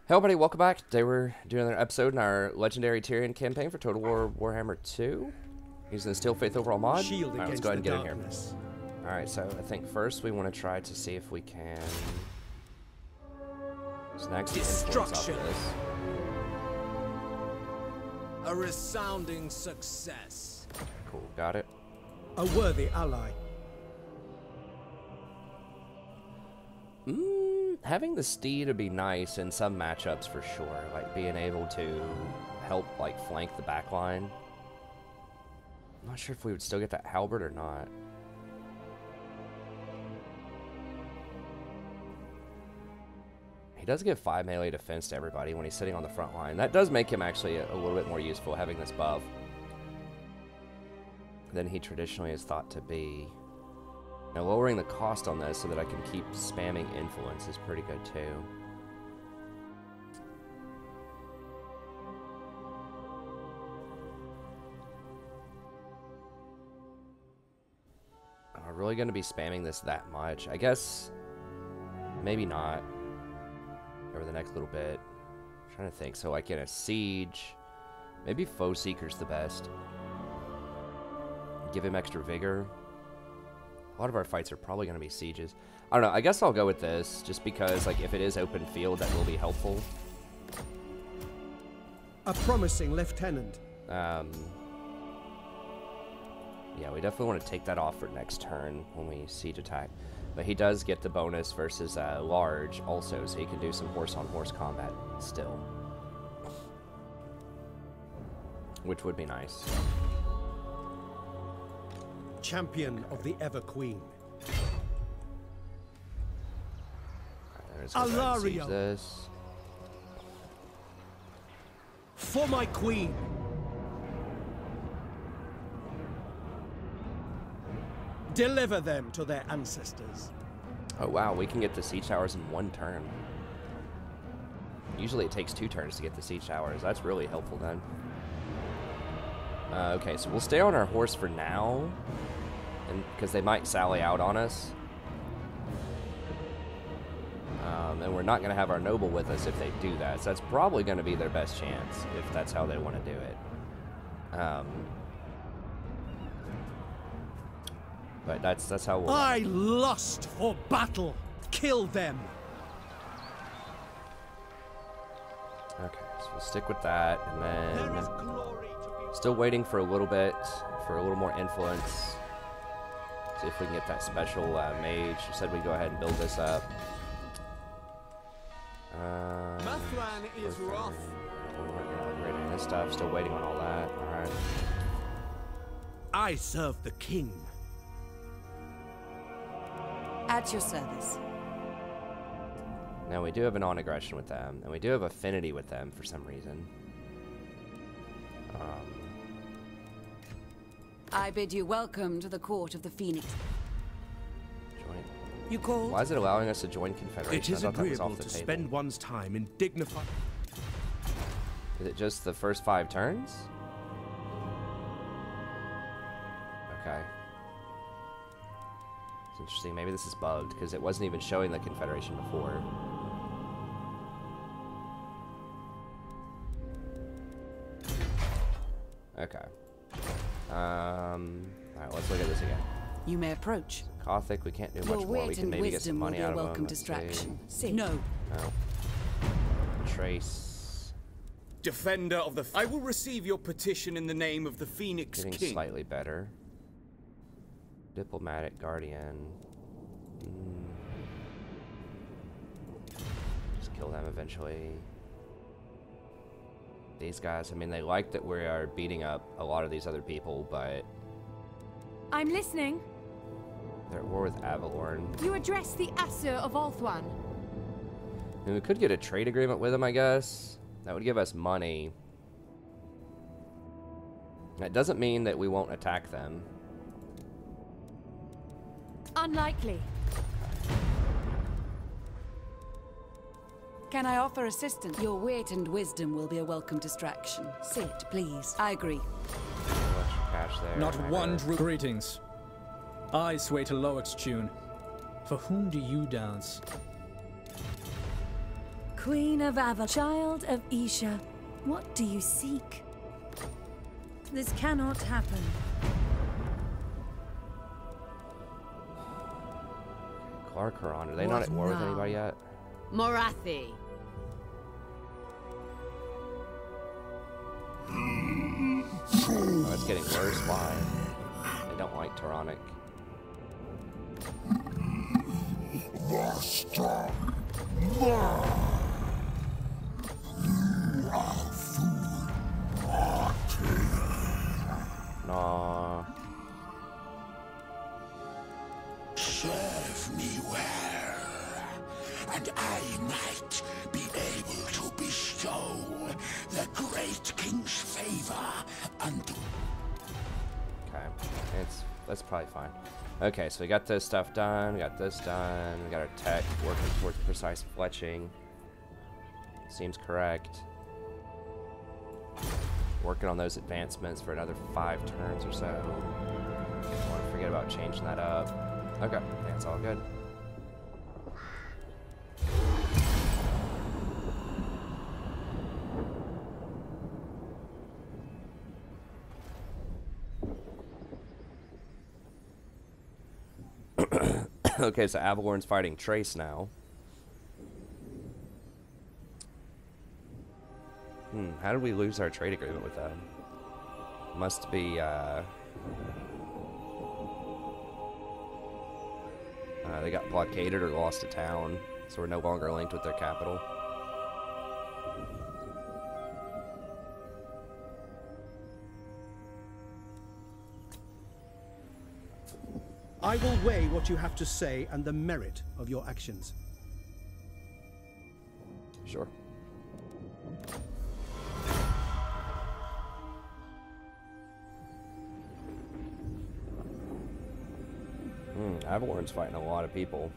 Hey everybody, welcome back. Today we're doing another episode in our legendary Tyrion campaign for Total War Warhammer 2. Using the Steel Faith overall mod. Alright, let's go ahead and get in here. Alright, so I think first we want to try to see if we can snag some influence off of this. A resounding success. Cool, got it. A worthy ally. Having the steed would be nice in some matchups for sure, like being able to help like flank the back line. I'm not sure if we would still get that halberd or not. He does give 5 melee defense to everybody when he's sitting on the front line. That does make him actually a little bit more useful having this buff than he traditionally is thought to be. Now, lowering the cost on this so that I can keep spamming influence is pretty good, too. Am I really going to be spamming this that much? I guess maybe not over the next little bit. I'm trying to think. So, like in a siege, maybe Foe Seeker's the best. Give him extra vigor. A lot of our fights are probably going to be sieges. I don't know. I guess I'll go with this just because, like, if it is open field, that will be helpful. A promising lieutenant. Yeah, we definitely want to take that off for next turn when we siege attack. But he does get the bonus versus large also, so he can do some horse-on-horse combat still. Which would be nice. Champion of the Ever Queen. Alario. This. For my queen. Deliver them to their ancestors. Oh wow, we can get the siege towers in one turn. Usually it takes 2 turns to get the siege towers. That's really helpful then. Okay, so we'll stay on our horse for now, because they might sally out on us. And we're not going to have our noble with us if they do that. So that's probably going to be their best chance, if that's how they want to do it. But that's how we'll... I lust for battle. Kill them. Okay, so we'll stick with that, and then... Still waiting for a little bit, for a little more influence. See if we can get that special mage. Who said we'd go ahead and build this up. Is rough. We're upgrading this stuff. Still waiting on all that. Alright. I serve the king. At your service. Now we do have a non-aggression with them, and we do have affinity with them for some reason. I bid you welcome to the court of the Phoenix. Join. You called? Why is it allowing us to join Confederation? It is agreeable to spend one's time in dignified... Is it just the first 5 turns? Okay. It's interesting. Maybe this is bugged, because it wasn't even showing the Confederation before. Okay. Alright, let's look at this again. You may approach. Gothic, we can't do much more. We can maybe get some money out of them. Welcome distraction. No. No. Trace. Defender of the... I will receive your petition in the name of the Phoenix Getting King. Slightly better. Diplomatic Guardian. Just kill them eventually. These guys, I mean, they like that we are beating up a lot of these other people, but... I'm listening. They're at war with Avalorn. You address the Asur of Ulthuan. And we could get a trade agreement with them, I guess. That would give us money. That doesn't mean that we won't attack them. Unlikely. Can I offer assistance? Your wit and wisdom will be a welcome distraction. Sit, please. I agree. Cash there. Not one greetings. I sway to Loic's tune. For whom do you dance? Queen of Aval, child of Isha, what do you seek? This cannot happen. Clark Haran, are they not at war with anybody yet? Morathi. Oh, it's getting worse. Why? They don't like Tyrannic. Nah. Serve me well, and I might be able to bestow the great king's favor unto. Okay, that's probably fine. Okay, so we got this stuff done. We got this done. We got our tech working towards precise fletching. Seems correct. Working on those advancements for another 5 turns or so. Didn't want to forget about changing that up. Okay, that's all good. Okay, so Avalorn's fighting Trace now. How did we lose our trade agreement with them? Must be, they got blockaded or lost a town, so we're no longer linked with their capital. I will weigh what you have to say and the merit of your actions. Sure. Avalorn's fighting a lot of people.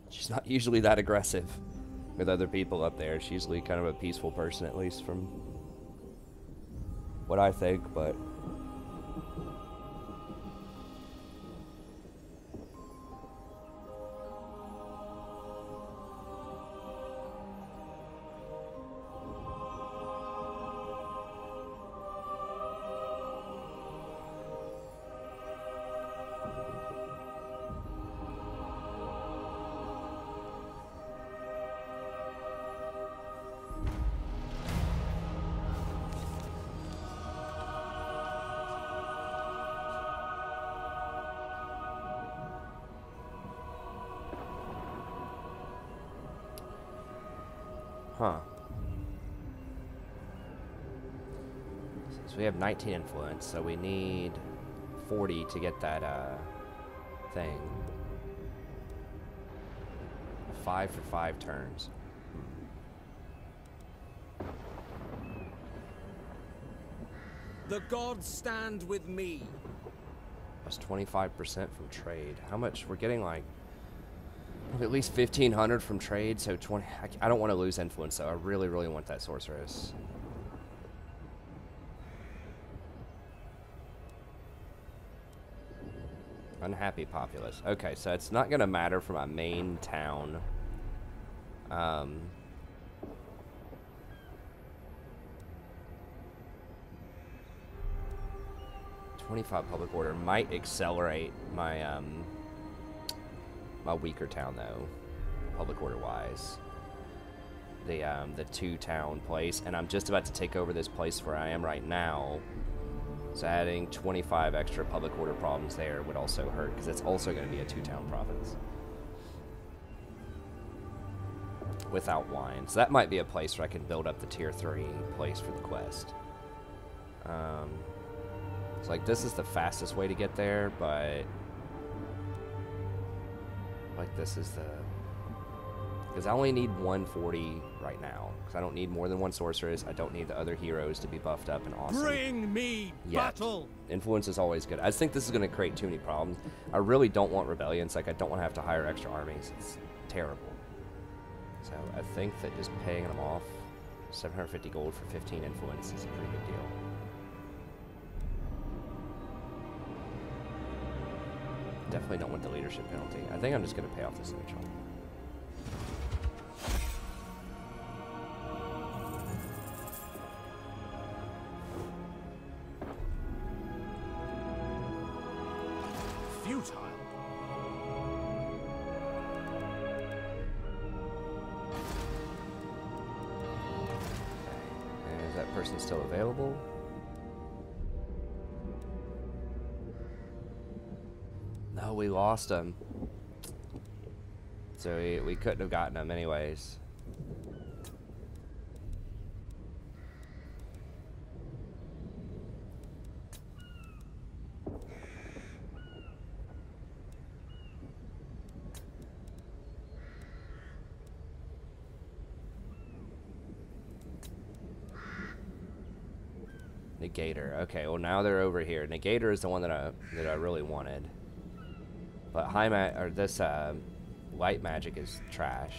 She's not usually that aggressive with other people up there. She's usually kind of a peaceful person, at least from what I think, but... Huh. So we have 19 influence, so we need 40 to get that, thing. 5 for 5 turns. The gods stand with me. Plus 25% from trade. How much? We're getting like at least 1,500 from trade, so 20. I don't want to lose influence, though. I really, really want that sorceress. Unhappy populace. Okay, so it's not going to matter for my main town. 25 public order might accelerate my my weaker town, though, public order wise. The 2-town place, and I'm just about to take over this place where I am right now. So adding 25 extra public order problems there would also hurt, because it's also going to be a 2-town province without wine. So that might be a place where I can build up the tier 3 place for the quest. It's like, this is the fastest way to get there, but like, this is the... Because I only need 140 right now. Because I don't need more than 1 sorceress. I don't need the other heroes to be buffed up and awesome. Bring me battle! Influence is always good. I just think this is going to create too many problems. I really don't want rebellions. Like, I don't want to have to hire extra armies. It's terrible. So I think that just paying them off 750 gold for 15 influence is a pretty good deal. definitely don't want the leadership penalty. I think I'm just going to pay off this neutral. Futile. And is that person still available? No, we lost him. So we couldn't have gotten him anyways. Negator. Okay, well now they're over here. Negator is the one that I really wanted. But this light magic is trash.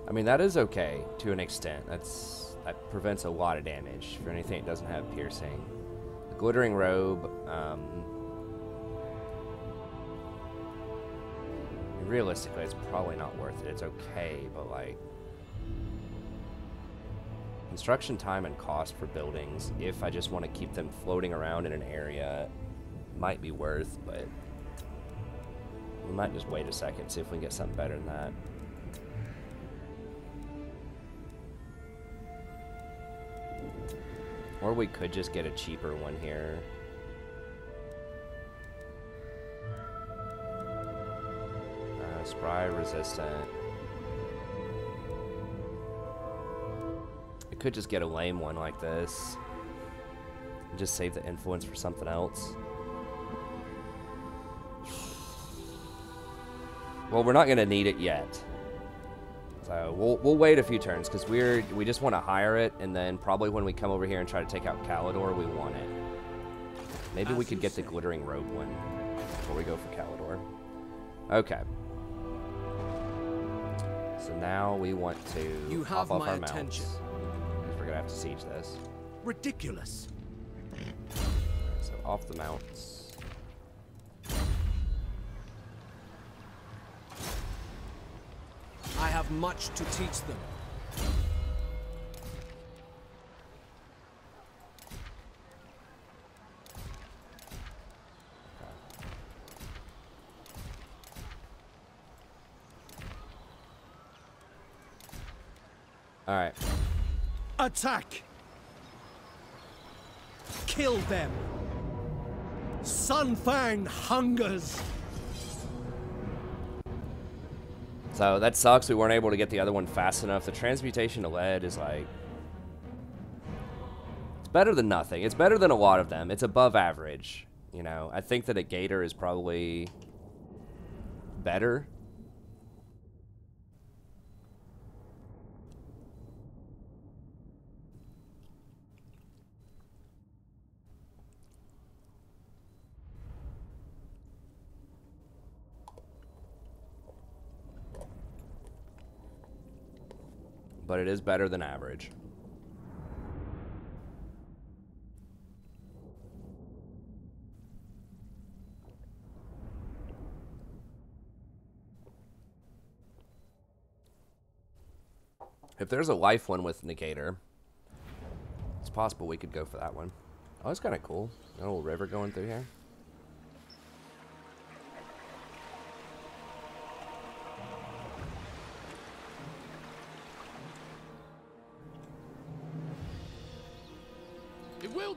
I mean, that is okay to an extent. That prevents a lot of damage for anything that doesn't have piercing. The glittering robe, realistically, it's probably not worth it. It's okay, but like construction time and cost for buildings, if I just want to keep them floating around in an area, might be worth, but we might just wait a second, see if we can get something better than that. Or we could just get a cheaper one here. Spry resistant. I could just get a lame one like this. And just save the influence for something else. Well, we're not gonna need it yet. So we'll wait a few turns because we just want to hire it, and then probably when we come over here and try to take out Calidor, we want it. Maybe we could get the glittering robe one before we go for Calidor. Okay. So now we want to hop off our mounts. Because we're gonna have to siege this. Ridiculous. So off the mounts. I have much to teach them. All right. Attack! Kill them! Sunfang hungers! So that sucks. We weren't able to get the other one fast enough. The transmutation to lead is like... It's better than nothing. It's better than a lot of them. It's above average. You know, I think that a Gator is probably better. But it is better than average. If there's a life one with Negator, it's possible we could go for that one. Oh, that's kind of cool. A little river going through here.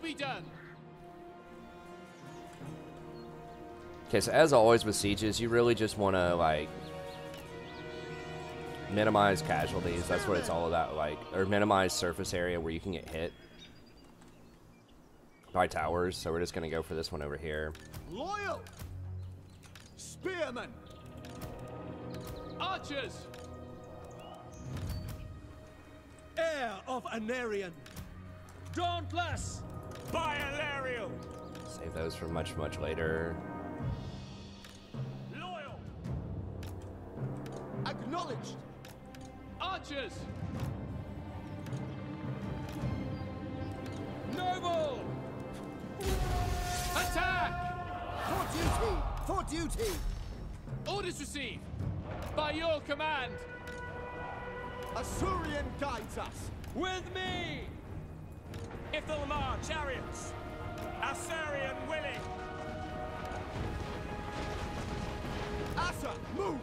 Be done. Okay, so as always with sieges, you really just want to like minimize casualties. That's what it's all about, like, or minimize surface area where you can get hit by towers. So we're just gonna go for this one over here. Loyal spearmen, archers, Heir of Anarion! dauntless. By Alariel. Save those for much, much later. Loyal. Acknowledged! Archers! Noble! Attack! For duty! For duty! Orders received! By your command! Assyrian guides us! With me! Ithalmar chariots! Assyrian willing! Asa, move!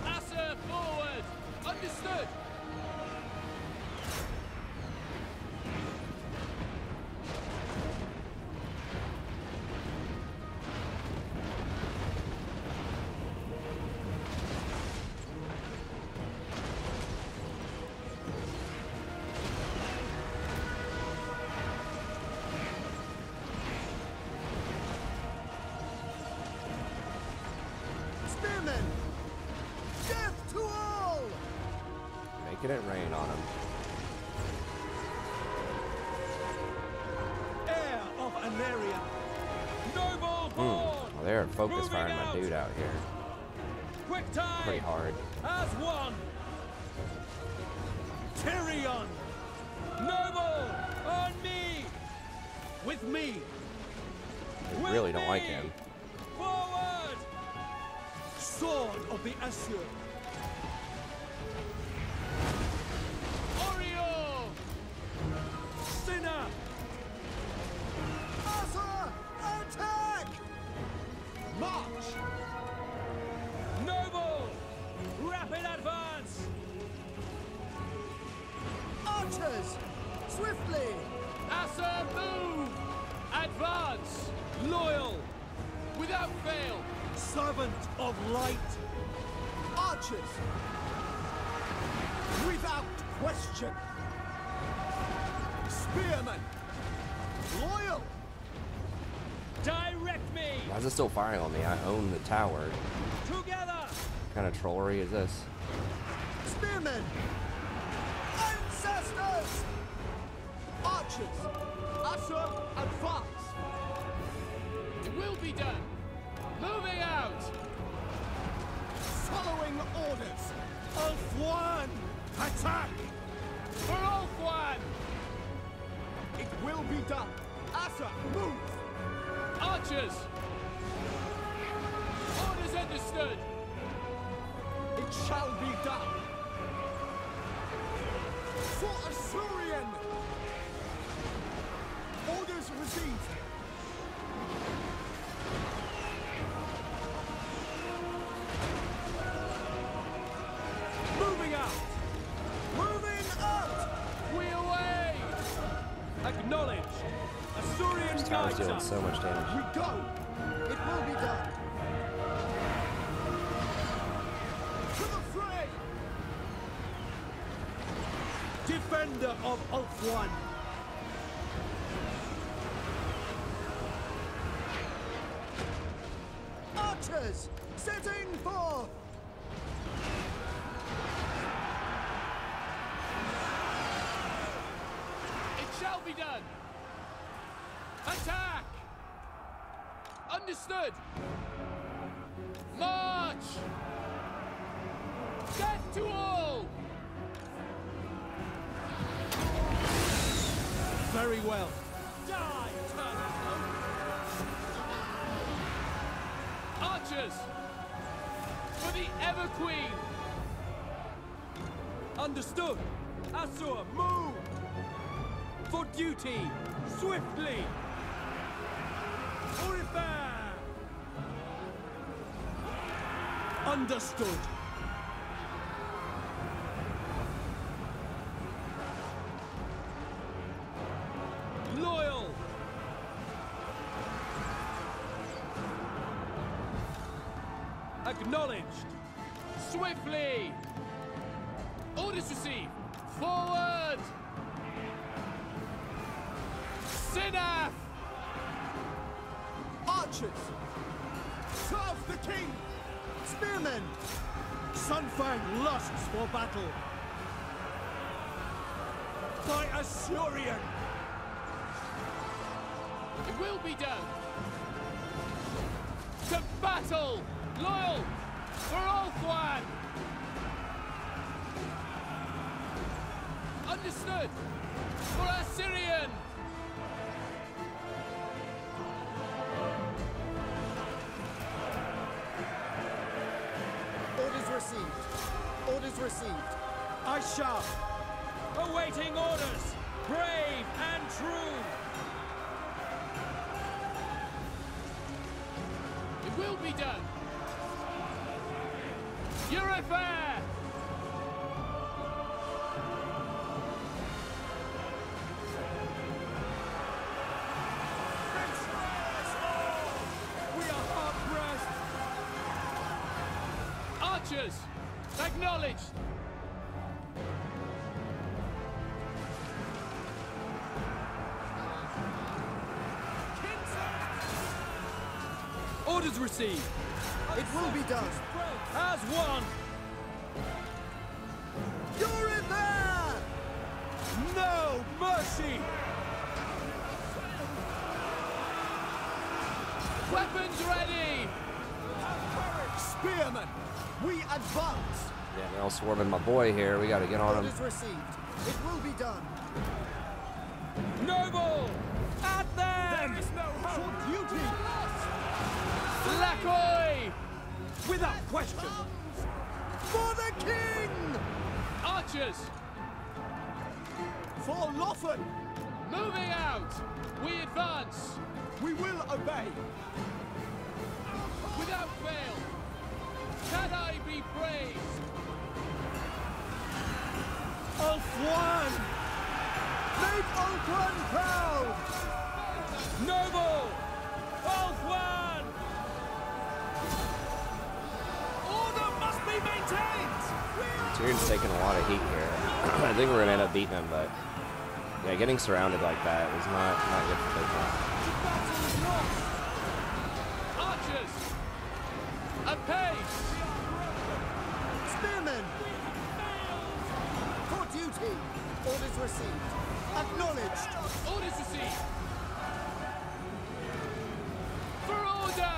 Asa, forward! Understood! Spearmen! Death to all! Making it rain on him. Heir of Anarian! Noble born! Well, they're focus Moving firing my out. dude out here. Quick time! Pretty hard. As one! Tyrion! Noble! On me! With me! They really don't like him. Forward! Sword of the Assur! Oriole! Sinner! Asa! Attack! March! Noble! Rapid advance! Archers! Swiftly! Asa, move! Advance! Loyal! Without fail! Servant of light! Archers! Without question! Spearmen! Loyal! Direct me! Why is it still firing on me? I own the tower. Together! What kind of trollery is this? Spearmen! Ancestors! Archers! Asa, advance! It will be done! Moving out! Following orders! Ulfuan! Attack! For Ulfuan! It will be done! Asa, move! Archers! Orders understood! It shall be done! For Assyrian! Orders received! Moving out! Moving out! We away! Acknowledged! Assyrian This tower's guides doing us! so much damage. We go! It will be done! To the fray! Defender of Ulfuan! Archers! Setting forth! It shall be done! Attack! Understood! March! Death to all! Very well. Die, Turner! Archers! For the Ever Queen! Understood! Assur, move! For duty! Swiftly! Orifare! Understood! Loyal! Acknowledged! Swiftly! Orders received! Forward! Sinaf! Archers! Serve the king! Spearmen! Sunfang lusts for battle! By Assyrian! It will be done! To battle! Loyal! For Ulthuan! Understood! For Assyrian! Orders received. Orders received. I shall. Awaiting orders! Brave and true! It will be done! Yvresse! We are hard-pressed. Archers! Acknowledged! Orders received! It will be done. As one! You're in there! No mercy! Weapons ready! Spearmen, we advance. Yeah, they're all swarming my boy here. We gotta get on him. Orders received. It will be done. Noble! At them! There is no hope. For duty. Lacoy! Without question! For the king! Archers! For Loffen! Moving out! We advance! We will obey. Without fail! Can I be praised? Ulthuan! Make Ulthuan proud! Noble! Ulthuan! Order must be maintained! Tyrion's taking a lot of heat here. I think we're gonna end up beating him, but yeah, getting surrounded like that was not good for business. Archers! Apace! Spearmen! For duty! Orders received. Acknowledged! Orders received! For order!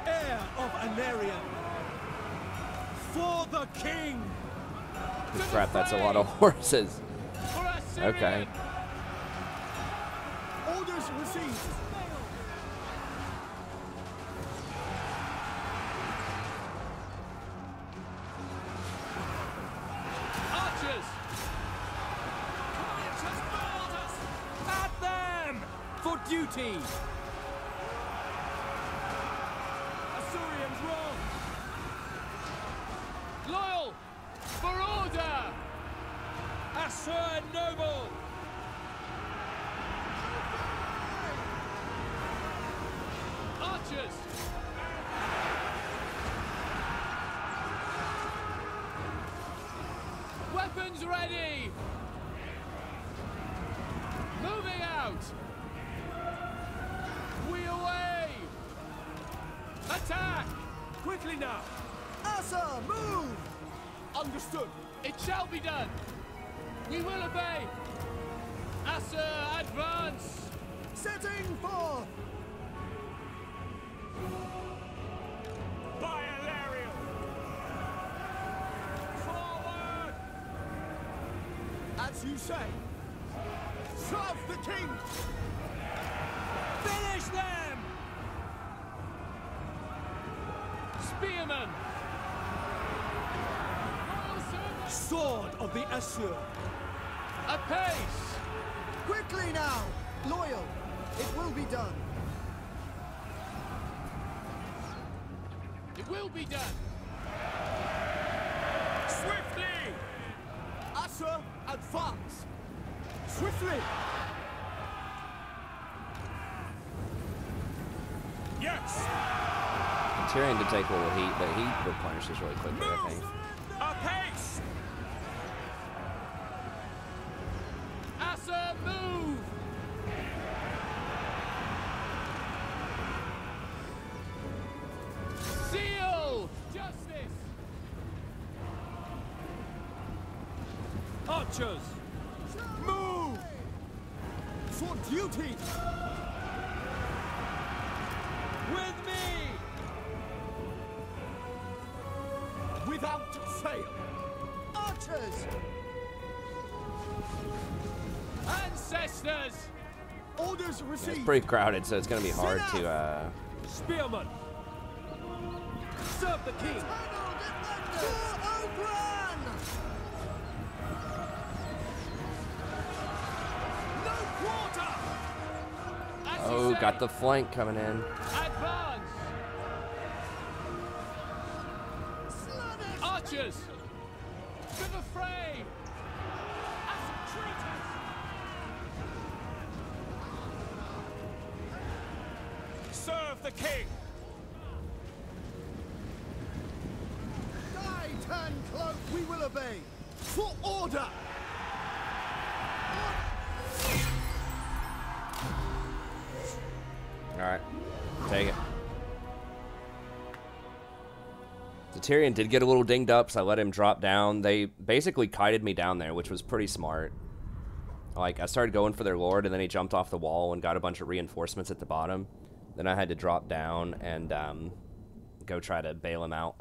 Heir of Anarion. For the king. Crap, that's a lot of horses. For Assyrian! Okay. Orders received. Archers! At them! For duty! Assyrians wrong. Loyal! For order! Assur noble! Archers! Weapons ready! Moving out! We away! Attack! Quickly now! Asa, move! Understood! It shall be done! We will obey! Asa, advance! Setting forth! By Illyrian! Forward! As you say. Serve the king! Finish them! Spearmen! Sword of the Assur. Apace! Quickly now! Loyal! It will be done. It will be done! Swiftly! Asa, advance! Swiftly! Yes! Tyrion did take a little heat, but he replenishes really quickly, I think. Apace! Asa, move! Seal! Justice! Archers! Move! For duty! With me! without fail. Archers! Ancestors! Orders It's received. pretty crowded, so it's gonna be hard to. Spearmen! Serve the king! No quarter. Oh, got the flank coming in. Advance! Archers! To the fray! As traitors! Serve the king! Die, turn cloak. We will obey. For order. Alright. Take it. So Tyrion did get a little dinged up, so I let him drop down. They basically kited me down there, which was pretty smart. Like, I started going for their lord, and then he jumped off the wall and got a bunch of reinforcements at the bottom. Then I had to drop down and go try to bail him out.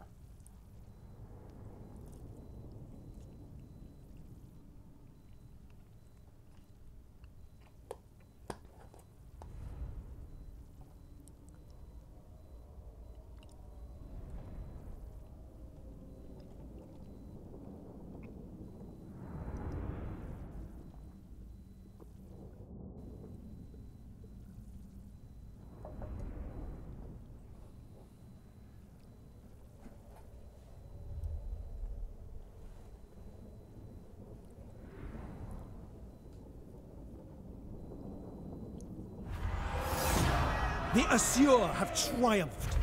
The Assur have triumphed.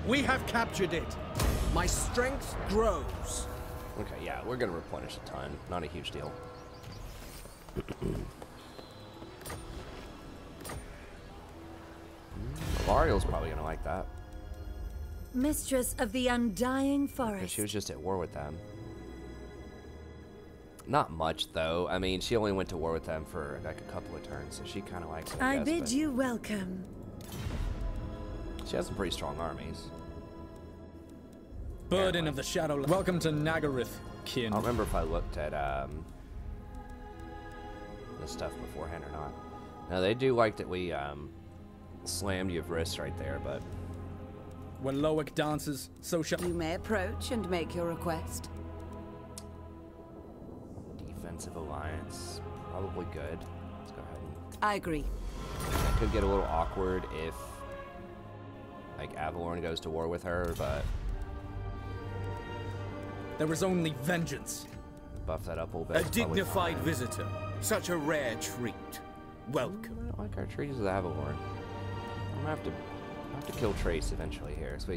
We have captured it. My strength grows. Okay, yeah, we're gonna replenish a ton. Not a huge deal. Valariel's probably gonna like that. Mistress of the Undying Because Forest. she was just at war with them. Not much, though. I mean, she only went to war with them for like a couple of turns, so she kind of likes it. I guess, bid but you welcome. she has some pretty strong armies. Burden of the Shadow. Welcome to Nagarith, kin. I don't remember if I looked at this stuff beforehand or not. Now, they do like that we slammed Yvresse right there, but When Loic dances, so shall... You may approach and make your request. defensive alliance, probably good. Let's go ahead and... I agree. It could get a little awkward if, like, Avalorn goes to war with her, but... There is only vengeance. buff that up a little bit. A dignified visitor. Such a rare treat. Welcome. I don't like our treaties with Avalorn. I'm gonna have to kill Trace eventually here. So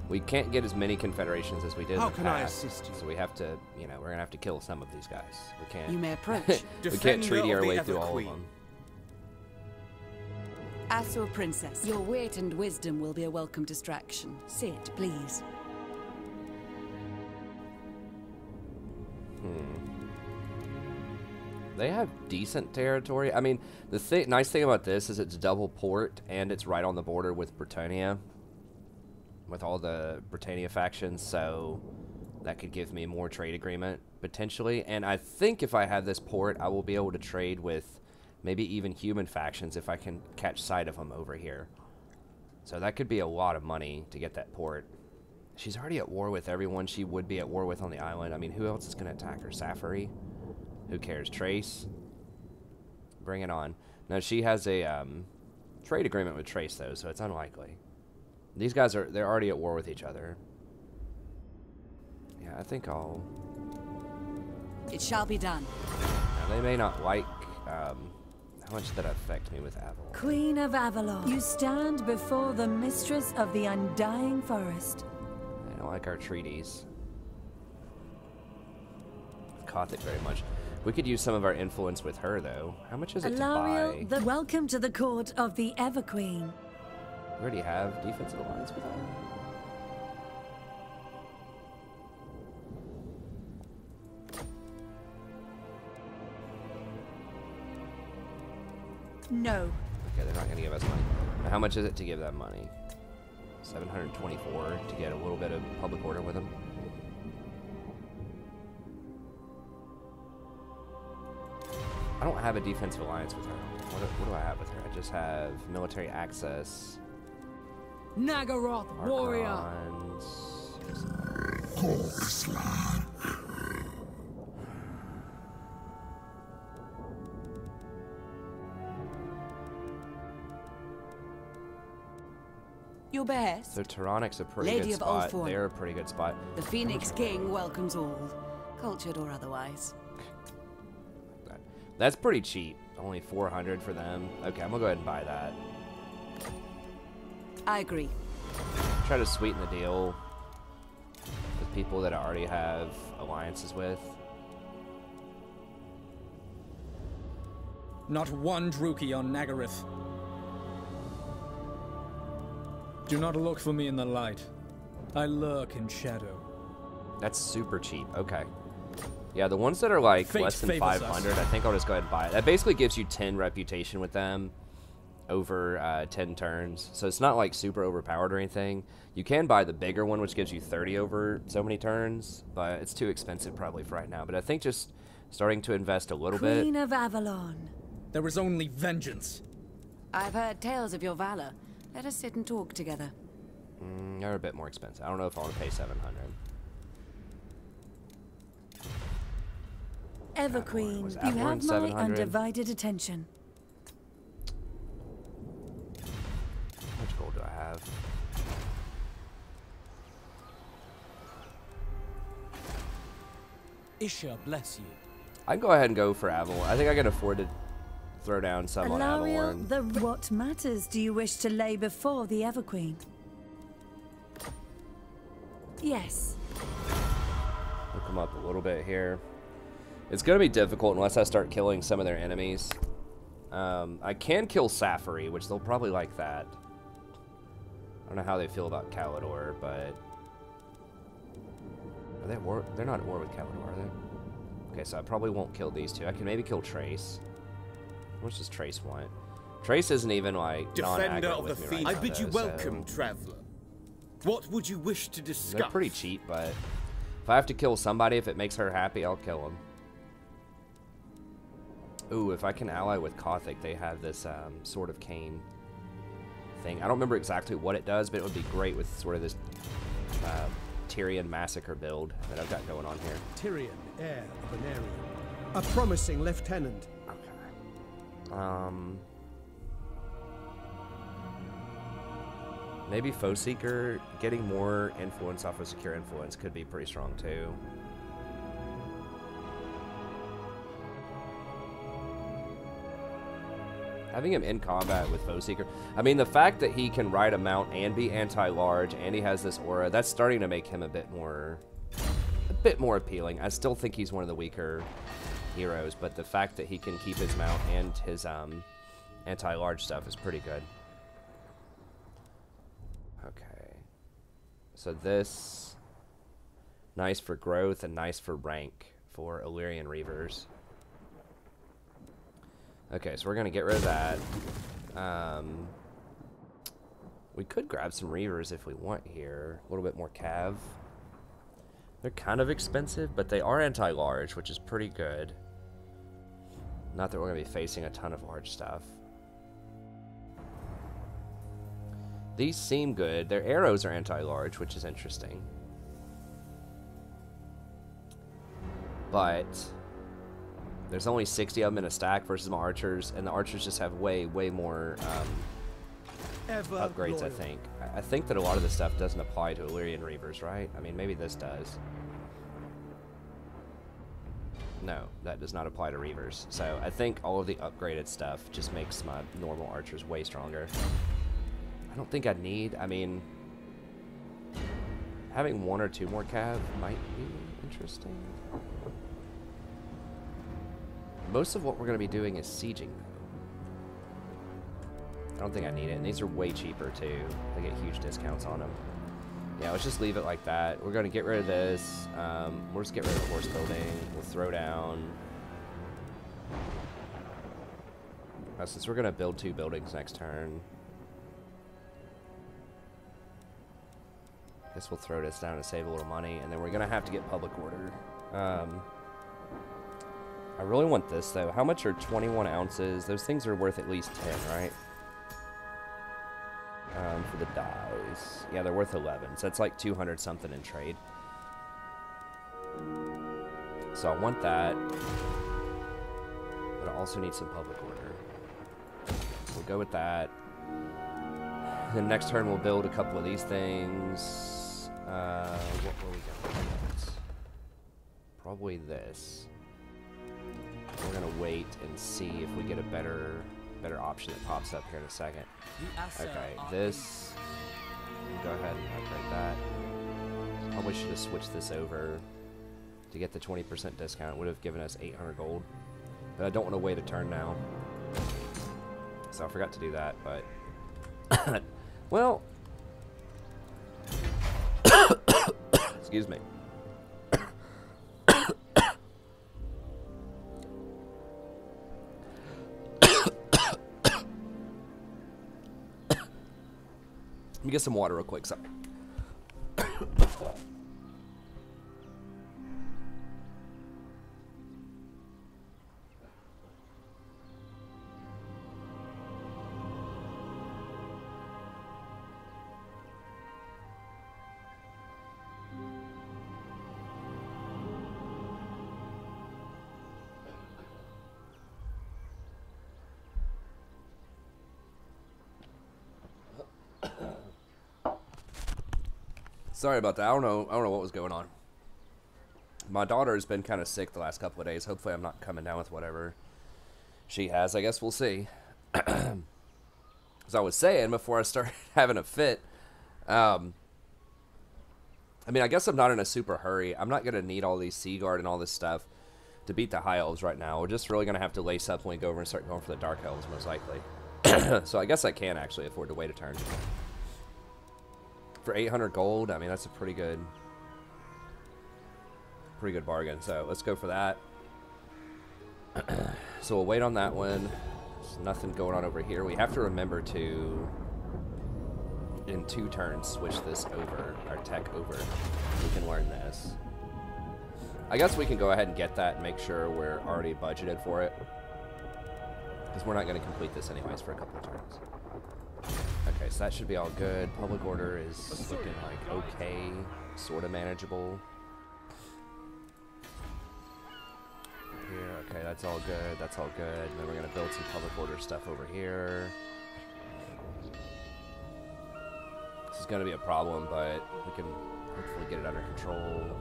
we can't get as many confederations as we did in the past. How can I assist you? So we have to, you know, we're gonna have to kill some of these guys. We can't. You may approach. we can't Defender treaty of our the way through all of Ever-Queen. them. Assur Princess, your wit and wisdom will be a welcome distraction. Sit, please. They have decent territory. I mean, the nice thing about this is it's double port, and it's right on the border with Britannia, with all the Britannia factions, so that could give me more trade agreement, potentially. And I think if I have this port, I will be able to trade with maybe even human factions if I can catch sight of them over here. So that could be a lot of money to get that port. She's already at war with everyone she would be at war with on the island. I mean, who else is going to attack her? Safari? Who cares? Trace? Bring it on. Now, she has a trade agreement with Trace, though, so it's unlikely. These guys they're already at war with each other. Yeah, I think I'll... It shall be done. Now, they may not like... how much did that affect me with Avalon? Queen of Avalon, you stand before the mistress of the Undying Forest. They don't like our treaties. Gothic very much. We could use some of our influence with her, though. How much is it to buy? Alariel, welcome to the court of the Ever-Queen. We already have defensive alliance with her. No. Okay, they're not going to give us money. Now, how much is it to give them money? 724 to get a little bit of public order with them. I don't have a defensive alliance with her. What do I have with her? I just have military access. Nagaroth, warrior. Your best. So Tyronic's a pretty Lady good of spot. Ulthuan. They're a pretty good spot. The Phoenix King welcomes all, cultured or otherwise. That's pretty cheap. Only 400 for them. Okay, I'm gonna go ahead and buy that. I agree. Try to sweeten the deal with people that I already have alliances with. Not one Druki on Nagaroth. Do not look for me in the light. I lurk in shadow. That's super cheap. Okay. Yeah, the ones that are like Fate less than favors 500, us. I think I'll just go ahead and buy it. That basically gives you 10 reputation with them over 10 turns. So it's not like super overpowered or anything. You can buy the bigger one, which gives you 30 over so many turns, but it's too expensive probably for right now. But I think just starting to invest a little bit. Queen of Avalon. There is only vengeance. I've heard tales of your valor. Let us sit and talk together. They're a bit more expensive. I don't know if I want to pay 700. Everqueen, Was you Avalon have my 700? undivided attention. How much gold do I have? Isha bless you. I can go ahead and go for Avalon. I think I can afford to throw down some on Alariel, Avalon. what matters do you wish to lay before the Everqueen? Yes. We'll come up a little bit here. It's going to be difficult unless I start killing some of their enemies. I can kill Safari, which they'll probably like that. I don't know how they feel about Kalidor, but... Are they at war? They're not at war with Kalidor, are they? Okay, so I probably won't kill these two. I can maybe kill Trace. How much does Trace want? Trace isn't even, like, Defender non-aggro of the with me right I now, bid you though, welcome, so... traveler. What would you wish to discuss? They're pretty cheap, but... If I have to kill somebody, if it makes her happy, I'll kill them. Ooh, if I can ally with Kothic, they have this Sword of Cain thing. I don't remember exactly what it does, but it would be great with sort of this Tyrion massacre build that I've got going on here. Tyrion, heir of an area. A promising lieutenant. Okay. Maybe Foe Seeker, getting more influence off of Secure Influence could be pretty strong too. Having him in combat with Foe Seeker. I mean, the fact that he can ride a mount and be anti-large and he has this aura, that's starting to make him a bit more appealing. I still think he's one of the weaker heroes, but the fact that he can keep his mount and his anti-large stuff is pretty good. Okay. So this, nice for growth and nice for rank for Illyrian Reavers. Okay, so we're going to get rid of that. We could grab some Reavers if we want here. A little bit more Cav. They're kind of expensive, but they are anti-large, which is pretty good. Not that we're going to be facing a ton of large stuff. These seem good. Their arrows are anti-large, which is interesting. But... there's only 60 of them in a stack versus my archers, and the archers just have way more upgrades, loyal. I think. I think that a lot of this stuff doesn't apply to Illyrian Reavers, right? I mean, maybe this does. No, that does not apply to Reavers. So I think all of the upgraded stuff just makes my normal archers way stronger. I don't think I'd need, I mean... having 1 or 2 more cav might be interesting. Most of what we're going to be doing is sieging, though. I don't think I need it, and these are way cheaper, too. I get huge discounts on them. Yeah, let's just leave it like that. We're going to get rid of this. We'll just get rid of the horse building. We'll throw down... Since we're going to build 2 buildings next turn, I guess we'll throw this down to save a little money, and then we're going to have to get public order. I really want this, though. How much are 21 ounces? Those things are worth at least 10, right? For the dies. Yeah, they're worth 11, so it's like 200 something in trade. So I want that, but I also need some public order. We'll go with that. Then next turn we'll build a couple of these things. What will we go with? Probably this. We're gonna wait and see if we get a better option that pops up here in a second. Okay, this. We'll go ahead and upgrade that. Probably should have switched this over to get the 20% discount. It would have given us 800 gold, but I don't want to wait a turn now, so I forgot to do that. But well, excuse me. Let me get some water real quick. Sorry. Sorry about that. I don't know what was going on. My daughter's been kind of sick the last couple of days. Hopefully I'm not coming down with whatever she has. I guess we'll see. As I was saying before I started having a fit, I mean, I guess I'm not in a super hurry. I'm not going to need all these Seaguard and all this stuff to beat the High Elves right now. We're just really going to have to lace up when we go over and start going for the Dark Elves, most likely. So I guess I can actually afford to wait a turn. For 800 gold, I mean, that's a pretty good bargain. So let's go for that. So we'll wait on that one. There's nothing going on over here. We have to remember to, in 2 turns, switch this over, our tech over. We can learn this. I guess we can go ahead and get that and make sure we're already budgeted for it, because we're not going to complete this anyways for a couple of turns. Okay, so that should be all good. Public order is looking like okay, sort of manageable. Here, okay, that's all good. That's all good. And then we're gonna build some public order stuff over here. This is gonna be a problem, but we can hopefully get it under control.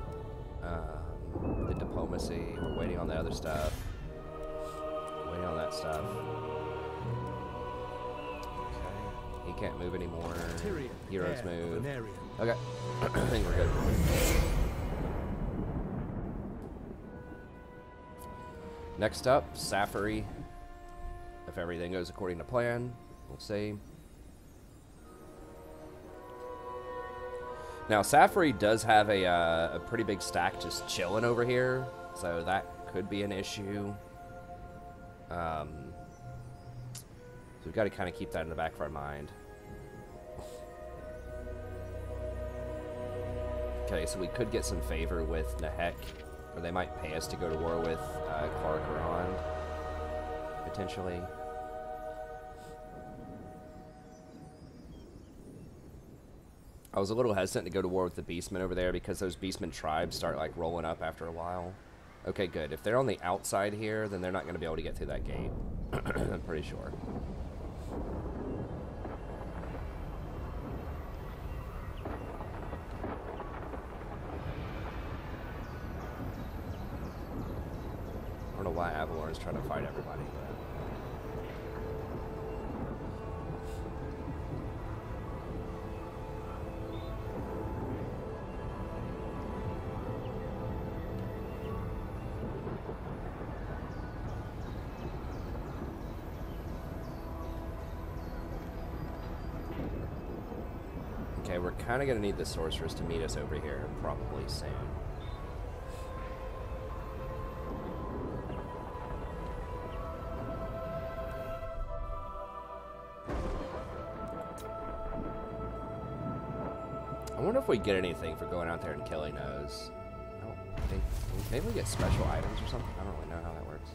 The diplomacy. We're waiting on the other stuff. Waiting on that stuff. He can't move anymore. Tyrion, Heroes move. Valerian. Okay. I think we're good. Next up, Safari. If everything goes according to plan, we'll see. Now, Safari does have a pretty big stack just chilling over here, so that could be an issue. So we've got to kind of keep that in the back of our mind. Okay, so we could get some favor with Nahek, or they might pay us to go to war with Clark potentially. I was a little hesitant to go to war with the Beastmen over there because those Beastmen tribes start like rolling up after a while. Okay, good. If they're on the outside here, then they're not going to be able to get through that gate. I'm pretty sure. I don't know why Avalor is trying to fight everybody. Okay, we're kind of going to need the sorceress to meet us over here probably soon. don't know if we get anything for going out there and killing those. I don't think. Maybe we get special items or something. I don't really know how that works.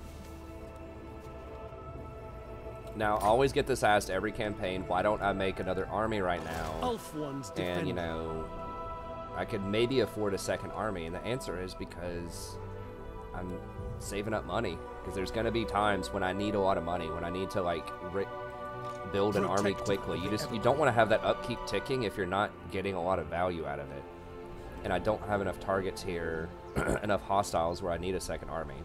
Now, I always get this asked every campaign, why don't I make another army right now? Elf ones defend. And, you know, I could maybe afford a second army. And the answer is because I'm saving up money. Because there's going to be times when I need a lot of money, when I need to, like, build an army quickly. You don't want to have that upkeep ticking if you're not getting a lot of value out of it. And I don't have enough targets here, enough hostiles where I need a second army.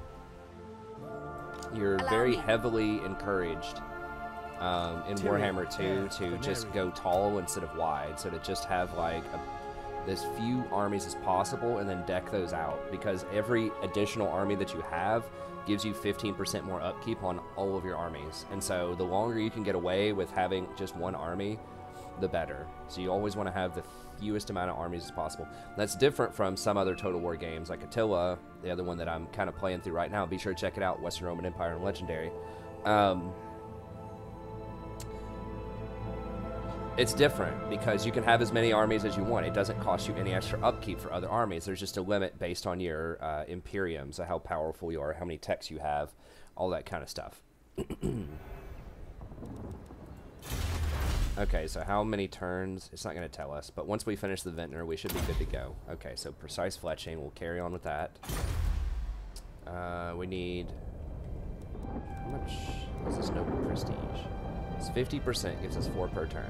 You're very heavily encouraged in Warhammer 2 to just go tall instead of wide. So to just have like as few armies as possible and then deck those out. Because every additional army that you have gives you 15% more upkeep on all of your armies. And so the longer you can get away with having just one army, the better. So you always want to have the fewest amount of armies as possible. That's different from some other Total War games like Attila, the other one that I'm kind of playing through right now. Be sure to check it out, Western Roman Empire and Legendary. It's different because you can have as many armies as you want. It doesn't cost you any extra upkeep for other armies. There's just a limit based on your Imperium, so how powerful you are, how many techs you have, all that kind of stuff. Okay, so how many turns? It's not going to tell us, but once we finish the Vintner, we should be good to go. Okay, so precise fletching, we'll carry on with that. We need... How much is this noble prestige? It's 50%, gives us 4 per turn.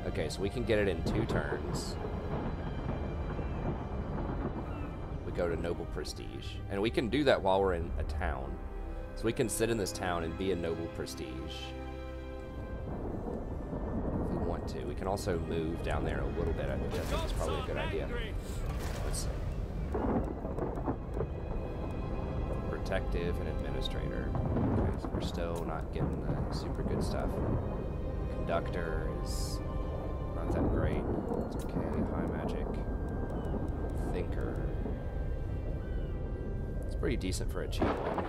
Okay, so we can get it in 2 turns. We go to noble prestige. And we can do that while we're in a town. So we can sit in this town and be a noble prestige. If we want to. We can also move down there a little bit, which I think is probably a good idea. Let's see. Protective and administrator. Okay, so we're still not getting the super good stuff. Conductor is not that great. It's okay. High magic. Thinker. It's pretty decent for a cheap one.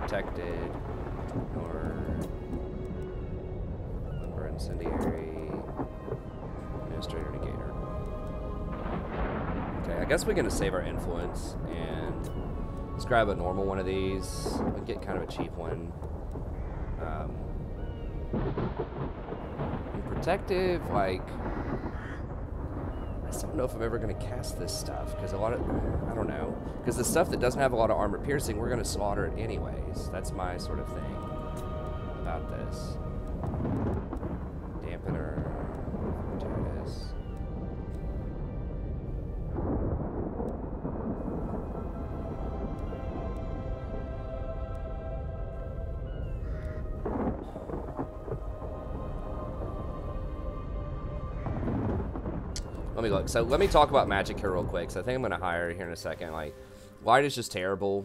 Protected. Or Limber Incendiary. Administrator Negator. Okay, I guess we're gonna save our influence and let's grab a normal one of these. We'll get kind of a cheap one. And protective, like, I just don't know if I'm ever going to cast this stuff, because a lot of, I don't know, because the stuff that doesn't have a lot of armor piercing, we're going to slaughter it anyways. That's my sort of thing about this. Dampener, Fortuitous. Let me look. So let me talk about magic here real quick. So I think I'm going to hire it here in a second. Like, light is just terrible.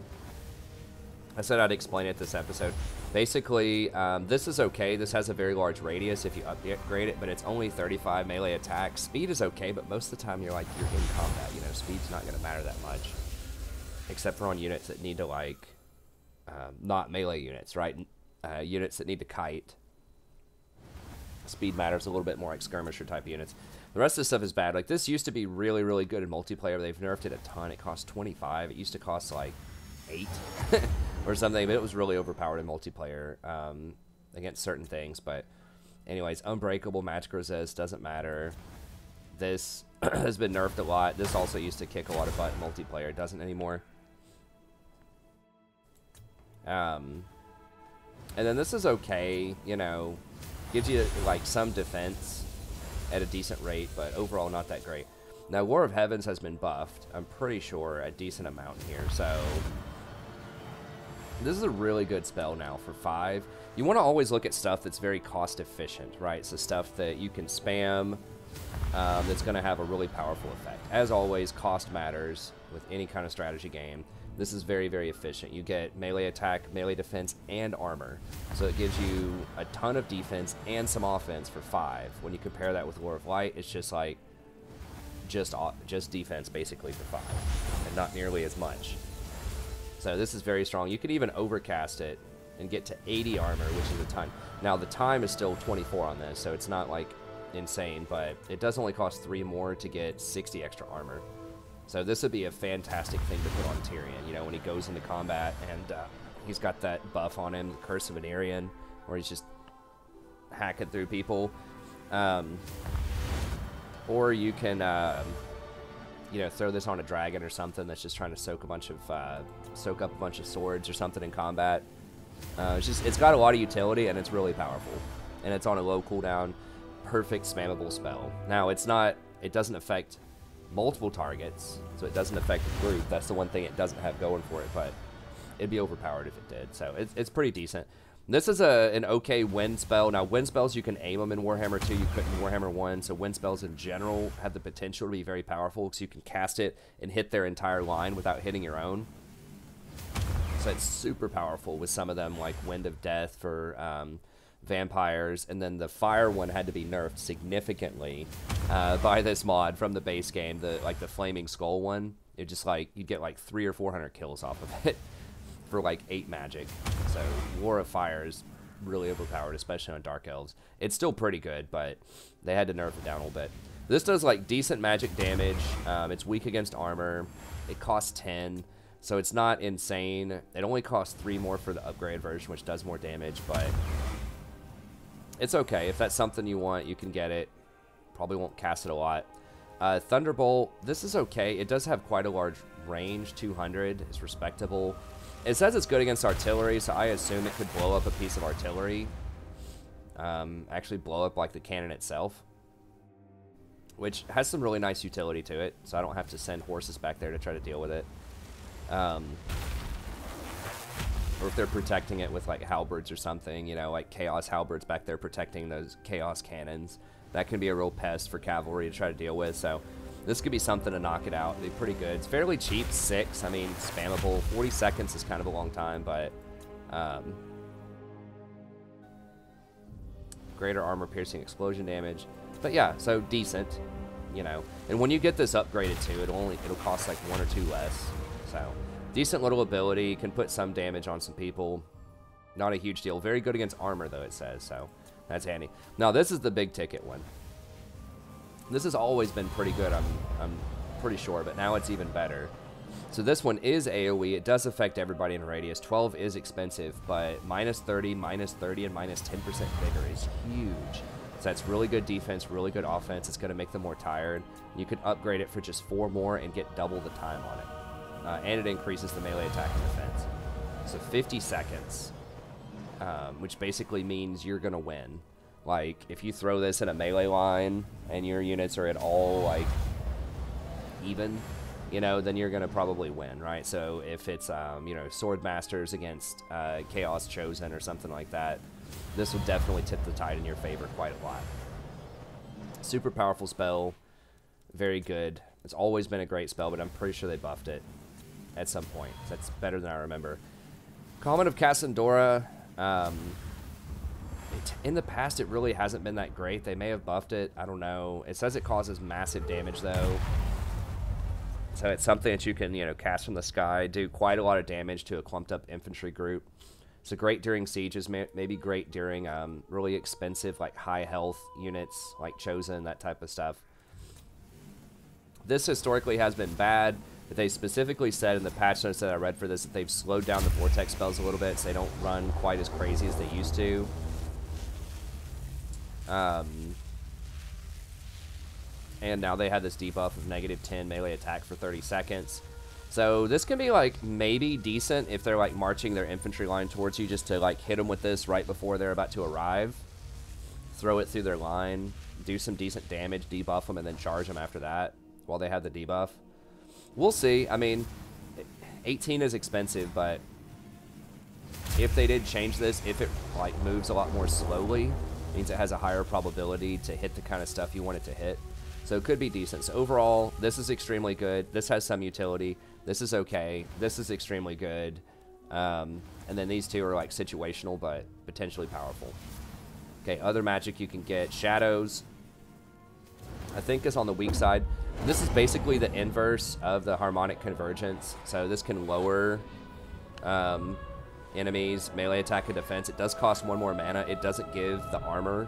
I said I'd explain it this episode. Basically, this is okay. This has a very large radius if you upgrade it, but it's only 35 melee attack. Speed is okay, but most of the time you're in combat. You know, speed's not going to matter that much, except for on units that need to not melee units, right? Units that need to kite. Speed matters a little bit more, like skirmisher type units. The rest of this stuff is bad. Like, this used to be really, really good in multiplayer. They've nerfed it a ton. It cost 25. It used to cost, like, 8 or something. But it was really overpowered in multiplayer against certain things. But anyways, Unbreakable, Magic Resist, doesn't matter. This has been nerfed a lot. This also used to kick a lot of butt in multiplayer. It doesn't anymore. And then this is okay, you know. Gives you, like, some defense at a decent rate, but overall not that great. Now, War of Heavens has been buffed, I'm pretty sure, a decent amount here, so this is a really good spell now for 5. You want to always look at stuff that's very cost efficient, right? So stuff that you can spam that's going to have a really powerful effect. As always, cost matters with any kind of strategy game. This is very, very efficient. You get melee attack, melee defense, and armor. So it gives you a ton of defense and some offense for 5. When you compare that with War of Light, it's just like, just defense basically for 5. And not nearly as much. So this is very strong. You could even overcast it and get to 80 armor, which is a ton. Now the time is still 24 on this, so it's not like insane, but it does only cost 3 more to get 60 extra armor. So this would be a fantastic thing to put on Tyrion, you know, when he goes into combat and he's got that buff on him, the Curse of an Aryan, where he's just hacking through people. Or you can, you know, throw this on a dragon or something that's just trying to soak up a bunch of swords or something in combat. It's got a lot of utility and it's really powerful, and it's on a low cooldown, perfect spammable spell. Now it doesn't affect multiple targets, so it doesn't affect the group. That's the one thing it doesn't have going for it, but it'd be overpowered if it did. So it's pretty decent. This is an okay wind spell. Now, wind spells, you can aim them in Warhammer 2. You couldn't in Warhammer 1. So wind spells in general have the potential to be very powerful because you can cast it and hit their entire line without hitting your own. So it's super powerful with some of them, like Wind of Death for vampires. And then the fire one had to be nerfed significantly by this mod from the base game. The Flaming Skull one, it just like, you'd get like 300 or 400 kills off of it for like 8 magic. So War of Fire is really overpowered, especially on Dark Elves. It's still pretty good, but they had to nerf it down a little bit. This does like decent magic damage. It's weak against armor. It costs 10, so it's not insane. It only costs 3 more for the upgrade version, which does more damage, but it's okay. If that's something you want, you can get it. Probably won't cast it a lot. Thunderbolt, this is okay. It does have quite a large range. 200 is respectable. It says it's good against artillery, so I assume it could blow up a piece of artillery. Actually blow up like the cannon itself, which has some really nice utility to it, so I don't have to send horses back there to try to deal with it. Or if they're protecting it with like halberds or something, you know, like chaos halberds back there protecting those chaos cannons. That can be a real pest for cavalry to try to deal with, so this could be something to knock it out. It'd be pretty good. It's fairly cheap, 6. I mean, spammable. 40 seconds is kind of a long time, but greater armor piercing explosion damage. But yeah, so decent, you know. And when you get this upgraded too, it'll cost like 1 or 2 less. So decent little ability, can put some damage on some people. Not a huge deal. Very good against armor though, it says, so that's handy. Now this is the big ticket one. This has always been pretty good, I'm pretty sure, but now it's even better. So this one is AoE. It does affect everybody in radius. 12 is expensive, but minus 30, and minus 10% vigor is huge. So that's really good defense, really good offense. It's going to make them more tired. You could upgrade it for just 4 more and get double the time on it. And it increases the melee attack and defense. So 50 seconds, which basically means you're going to win. Like, if you throw this in a melee line and your units are at all, like, even, you know, then you're going to probably win, right? So if it's, you know, Sword Masters against Chaos Chosen or something like that, this will definitely tip the tide in your favor quite a lot. Super powerful spell. Very good. It's always been a great spell, but I'm pretty sure they buffed it at some point. That's better than I remember. Comet of Cassandora. In the past, it really hasn't been that great. They may have buffed it. I don't know. It says it causes massive damage, though. So it's something that you can, you know, cast from the sky, do quite a lot of damage to a clumped-up infantry group. So great during sieges, maybe great during really expensive, like, high-health units, like Chosen, that type of stuff. This historically has been bad, but they specifically said in the patch notes that I read for this that they've slowed down the Vortex spells a little bit so they don't run quite as crazy as they used to. And now they have this debuff of -10 melee attack for 30 seconds. So this can be, like, maybe decent if they're, like, marching their infantry line towards you, just to, like, hit them with this right before they're about to arrive. Throw it through their line, do some decent damage, debuff them, and then charge them after that while they have the debuff. We'll see. I mean, 18 is expensive, but if they did change this, if it, like, moves a lot more slowly, means it has a higher probability to hit the kind of stuff you want it to hit. So it could be decent. So overall, this is extremely good. This has some utility. This is okay. This is extremely good. And then these two are like situational, but potentially powerful. Okay, other magic you can get. Shadows, I think, is on the weak side. This is basically the inverse of the harmonic convergence. So this can lower enemies, melee attack and defense. It does cost 1 more mana. It doesn't give the armor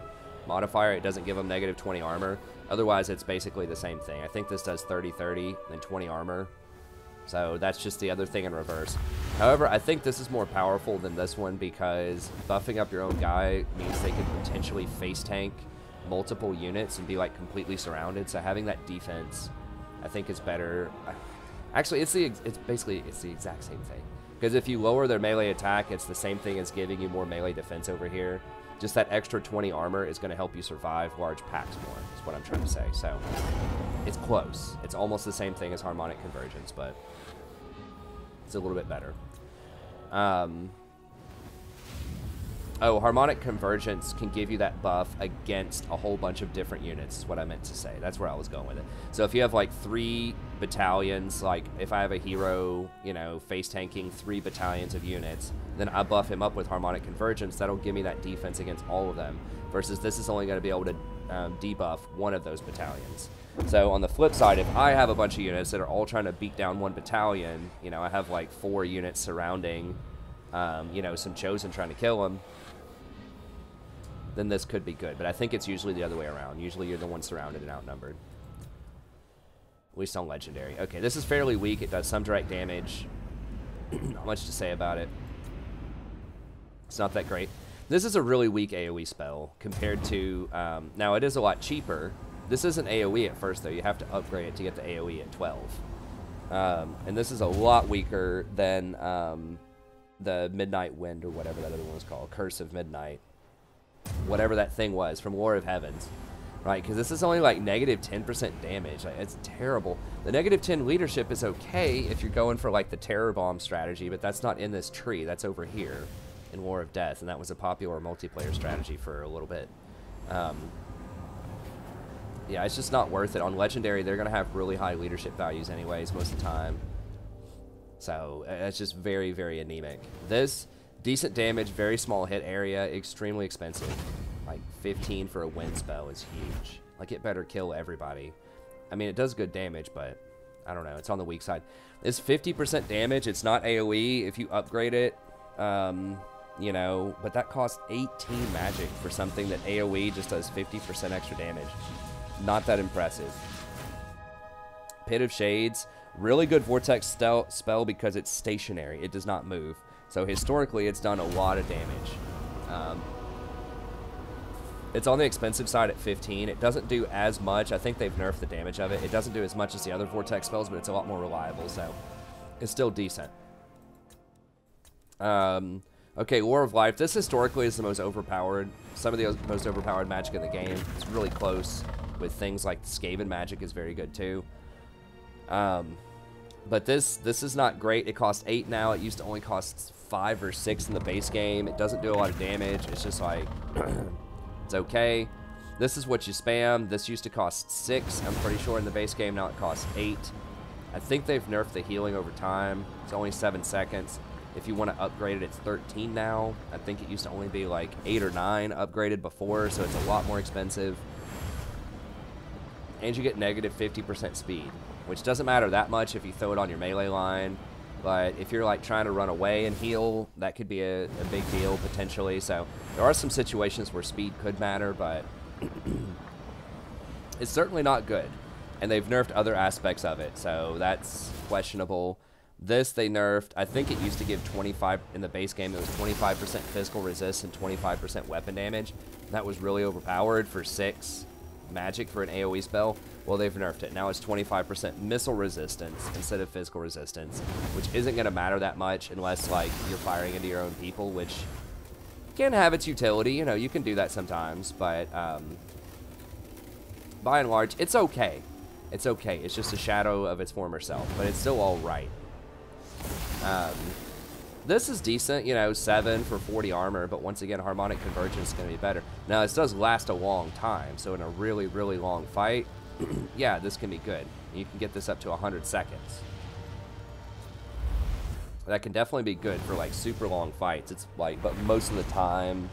modifier, it doesn't give them negative 20 armor. Otherwise, it's basically the same thing. I think this does 30-30 and 20 armor. So that's just the other thing in reverse. However, I think this is more powerful than this one because buffing up your own guy means they can potentially face tank multiple units and be like completely surrounded. So having that defense, I think is better. Actually, it's basically the exact same thing. Because if you lower their melee attack, it's the same thing as giving you more melee defense over here. Just that extra 20 armor is going to help you survive large packs more, is what I'm trying to say. So, it's close. It's almost the same thing as Harmonic Convergence, but it's a little bit better. Oh, Harmonic Convergence can give you that buff against a whole bunch of different units, is what I meant to say. That's where I was going with it. So if you have like 3 battalions, like if I have a hero, you know, face tanking 3 battalions of units, then I buff him up with Harmonic Convergence, that'll give me that defense against all of them, versus this is only going to be able to debuff one of those battalions. So on the flip side, if I have a bunch of units that are all trying to beat down one battalion, you know, I have like 4 units surrounding, you know, some Chosen trying to kill them, then this could be good. But I think it's usually the other way around. Usually you're the one surrounded and outnumbered. At least on Legendary. Okay, this is fairly weak. It does some direct damage. Not much to say about it. It's not that great. This is a really weak AoE spell compared to... now, it is a lot cheaper. This isn't AoE at first, though. You have to upgrade it to get the AoE at 12. And this is a lot weaker than the Midnight Wind, or whatever that other one was called. Curse of Midnight. Whatever that thing was from War of Heavens, right? Because this is only like negative 10% damage. Like, it's terrible. The negative 10 leadership is okay if you're going for like the terror bomb strategy, but that's not in this tree. That's over here in War of Death, and that was a popular multiplayer strategy for a little bit. Yeah, it's just not worth it. On Legendary, they're going to have really high leadership values anyways most of the time. So it's just very, very anemic. This... decent damage, very small hit area, extremely expensive. Like 15 for a wind spell is huge. Like it better kill everybody. I mean, it does good damage, but I don't know. It's on the weak side. It's 50% damage. It's not AoE if you upgrade it. You know, but that costs 18 magic for something that AoE just does 50% extra damage. Not that impressive. Pit of Shades, really good Vortex spell because it's stationary. It does not move. So historically, it's done a lot of damage. It's on the expensive side at 15. It doesn't do as much. I think they've nerfed the damage of it. It doesn't do as much as the other Vortex spells, but it's a lot more reliable, so it's still decent. Okay, War of Life. This historically is the most overpowered. Some of the most overpowered magic in the game. It's really close with things like Skaven magic is very good too. But this is not great. It costs 8 now. It used to only cost 5 or 6 in the base game. It doesn't do a lot of damage. It's just like, it's okay. This is what you spam. This used to cost 6, I'm pretty sure, in the base game. Now it costs 8. I think they've nerfed the healing over time. It's only 7 seconds. If you want to upgrade it, it's 13 now. I think it used to only be like 8 or 9 upgraded before, so it's a lot more expensive. And you get negative 50% speed, which doesn't matter that much if you throw it on your melee line. But if you're like trying to run away and heal, that could be a big deal potentially. So there are some situations where speed could matter, but it's certainly not good. And they've nerfed other aspects of it, so that's questionable. This they nerfed. I think it used to give 25 in the base game. It was 25% physical resist and 25% weapon damage. That was really overpowered for 6 magic for an AoE spell. Well, they've nerfed it. Now it's 25% missile resistance instead of physical resistance, which isn't going to matter that much unless like you're firing into your own people, which can have its utility. You know, you can do that sometimes, but by and large, it's okay. It's okay. It's just a shadow of its former self, but it's still all right. This is decent, you know, 7 for 40 armor, but once again, Harmonic Convergence is going to be better. Now, this does last a long time, so in a really, really long fight, yeah, this can be good. You can get this up to 100 seconds. That can definitely be good for, like, super long fights. It's like, but most of the time,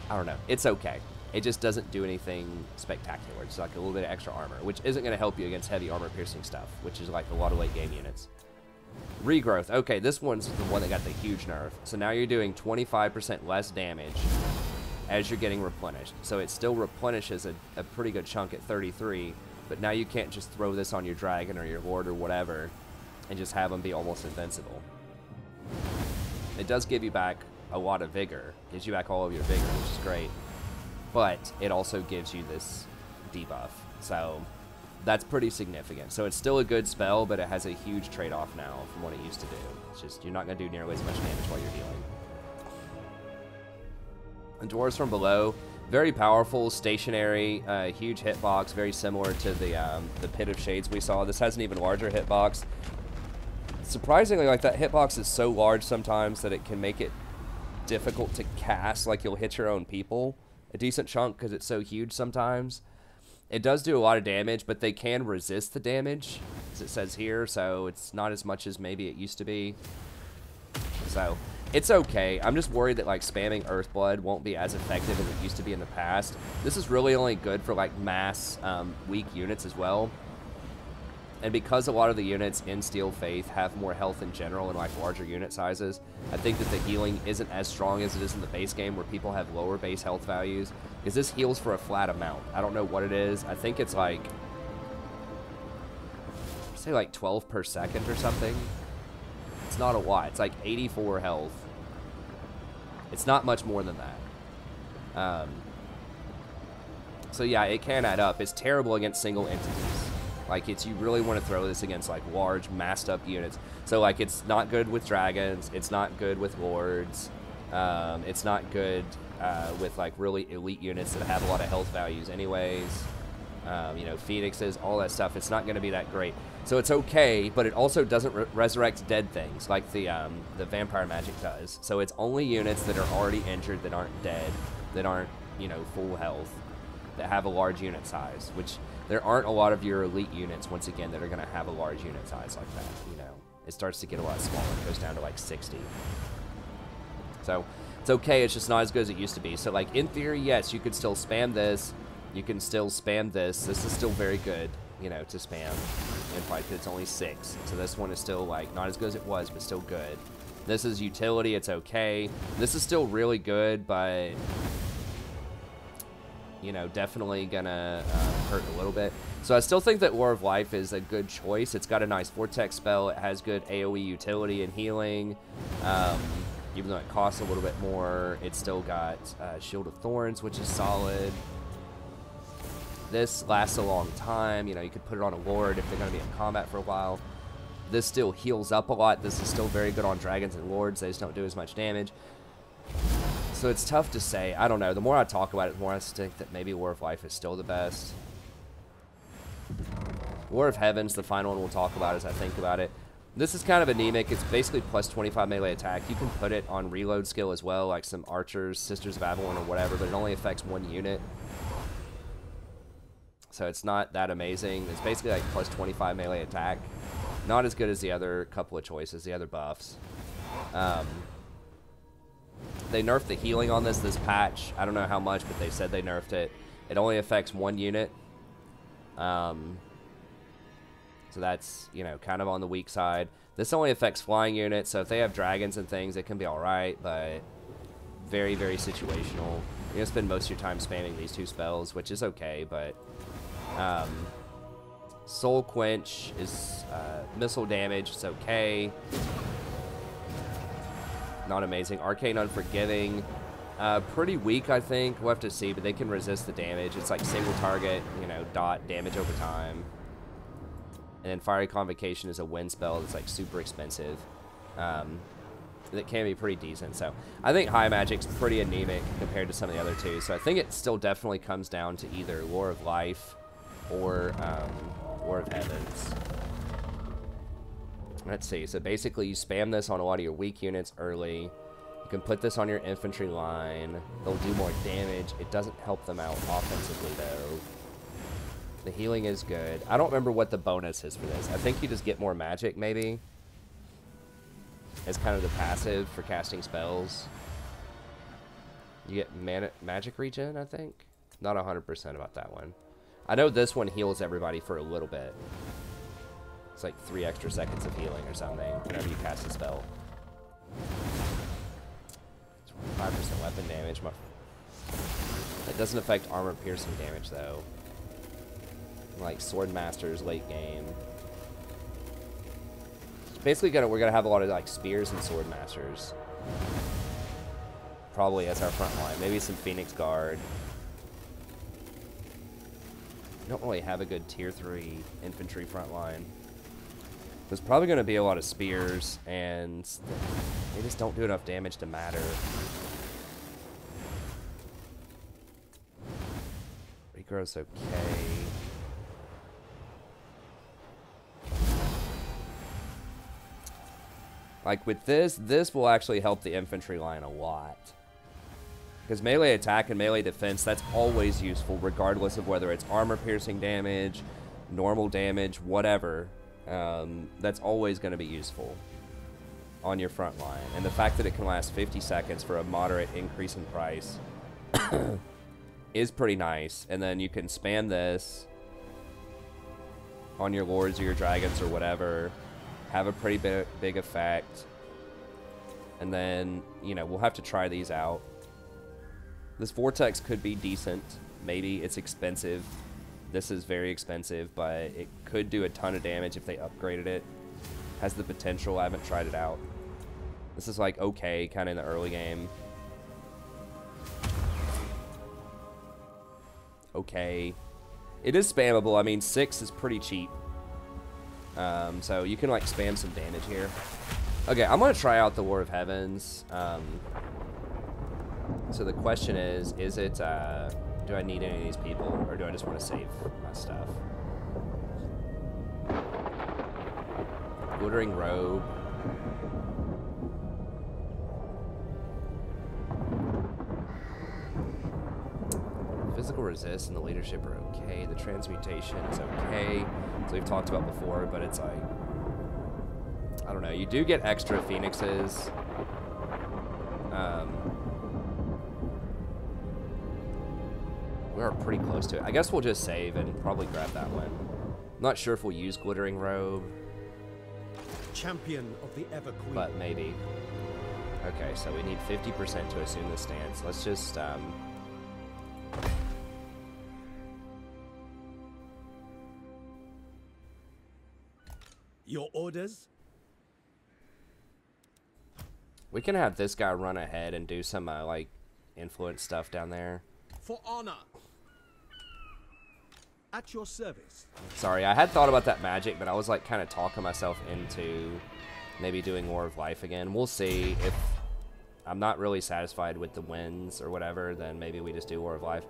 I don't know. It's okay. It just doesn't do anything spectacular. It's like a little bit of extra armor, which isn't going to help you against heavy armor-piercing stuff, which is like a lot of late-game units. Regrowth. Okay, this one's the one that got the huge nerf. So now you're doing 25% less damage as you're getting replenished. So it still replenishes a pretty good chunk at 33, but now you can't just throw this on your dragon or your lord or whatever and just have them be almost invincible. It does give you back a lot of vigor. Gives you back all of your vigor, which is great. But it also gives you this debuff. So that's pretty significant. So it's still a good spell, but it has a huge trade-off now from what it used to do. It's just, you're not going to do nearly as much damage while you're healing. And Dwarves from Below, very powerful, stationary, huge hitbox, very similar to the Pit of Shades we saw. This has an even larger hitbox. Surprisingly, like, that hitbox is so large sometimes that it can make it difficult to cast. Like, you'll hit your own people a decent chunk because it's so huge sometimes. It does do a lot of damage, but they can resist the damage, as it says here, so it's not as much as maybe it used to be. So it's okay. I'm just worried that, like, spamming Earthblood won't be as effective as it used to be in the past. This is really only good for, like, mass weak units as well. And because a lot of the units in Steel Faith have more health in general and, like, larger unit sizes, I think that the healing isn't as strong as it is in the base game where people have lower base health values. Because this heals for a flat amount. I don't know what it is. I think it's like, say like 12 per second or something. It's not a lot. It's like 84 health. It's not much more than that. So yeah, it can add up. It's terrible against single entities. Like, you really want to throw this against, like, large, massed up units. So, like, it's not good with dragons. It's not good with lords. It's not good with, like, really elite units that have a lot of health values anyways. You know, phoenixes, all that stuff. It's not going to be that great. So it's okay, but it also doesn't resurrect dead things like the vampire magic does. So it's only units that are already injured, that aren't dead, that aren't, you know, full health, that have a large unit size, which there aren't a lot of your elite units, once again, that are going to have a large unit size like that, you know. It starts to get a lot smaller. It goes down to, like, 60. So it's okay. It's just not as good as it used to be. So, like, in theory, yes, you could still spam this. You can still spam this. This is still very good, you know, to spam in fight, because it's only 6. So this one is still, like, not as good as it was, but still good. This is utility. It's okay. This is still really good, but, you know, definitely gonna hurt a little bit. So I still think that War of Life is a good choice. It's got a nice Vortex spell. It has good AoE utility and healing. Even though it costs a little bit more, it's still got Shield of Thorns, which is solid. This lasts a long time. You know, you could put it on a Lord if they're going to be in combat for a while. This still heals up a lot. This is still very good on Dragons and Lords. They just don't do as much damage. So it's tough to say. I don't know. The more I talk about it, the more I think that maybe War of Life is still the best. War of Heaven's the final one we'll talk about as I think about it. This is kind of anemic. It's basically plus 25 melee attack. You can put it on reload skill as well, like some archers, Sisters of Avalon or whatever, but it only affects 1 unit. So it's not that amazing. It's basically like plus 25 melee attack. Not as good as the other couple of choices, the other buffs. They nerfed the healing on this patch. I don't know how much, but they said they nerfed it. It only affects 1 unit. So that's, you know, kind of on the weak side. This only affects flying units, so if they have dragons and things, it can be alright, but very, very situational. You're going to spend most of your time spamming these 2 spells, which is okay, but Soul Quench is missile damage. It's okay. Not amazing. Arcane Unforgiving. Pretty weak, I think. We'll have to see, but they can resist the damage. It's like single target, you know, dot damage over time. And then Fiery Convocation is a wind spell that's like super expensive. That can be pretty decent. So I think High Magic's pretty anemic compared to some of the other 2. So I think it still definitely comes down to either War of Life or War of Heavens. Let's see. So basically you spam this on a lot of your weak units early. You can put this on your infantry line. They'll do more damage. It doesn't help them out offensively though. The healing is good. I don't remember what the bonus is for this. I think you just get more magic maybe. As kind of the passive for casting spells. You get magic regen, I think. Not 100% about that one. I know this one heals everybody for a little bit. It's like 3 extra seconds of healing or something whenever you cast a spell. 5% weapon damage. It doesn't affect armor piercing damage though. Like sword masters late game. Basically, we're gonna have a lot of like spears and sword masters. Probably as our front line. Maybe some Phoenix Guard. We don't really have a good tier 3 infantry front line. There's probably going to be a lot of spears, and they just don't do enough damage to matter. Regrow's okay. Like with this will actually help the infantry line a lot. Because melee attack and melee defense, that's always useful, regardless of whether it's armor-piercing damage, normal damage, whatever. That's always going to be useful on your front line. And the fact that it can last 50 seconds for a moderate increase in price is pretty nice. And then you can spam this on your lords or your dragons or whatever, have a pretty big effect. And then, you know, we'll have to try these out. This Vortex could be decent. Maybe it's expensive. This is very expensive, but it could do a ton of damage if they upgraded it. Has the potential. I haven't tried it out. This is like okay, kind of in the early game. Okay. It is spammable. I mean, 6 is pretty cheap. So you can like spam some damage here. Okay, I'm going to try out the War of Heavens. So the question is it, do I need any of these people, or do I just want to save my stuff? Glittering Robe. Physical resist and the leadership are okay. The transmutation is okay. So we've talked about before, but it's like, I don't know. You do get extra phoenixes. We're pretty close to it. I guess we'll just save and probably grab that one. I'm not sure if we'll use Glittering Robe. Champion of the Ever Queen. But maybe. Okay, so we need 50% to assume the stance. Let's just, Your orders? we can have this guy run ahead and do some, like, influence stuff down there. For honor. At your service. Sorry, I had thought about that magic, but I was like kind of talking myself into maybe doing War of Life again. We'll see. If I'm not really satisfied with the wins or whatever, then maybe we just do War of Life.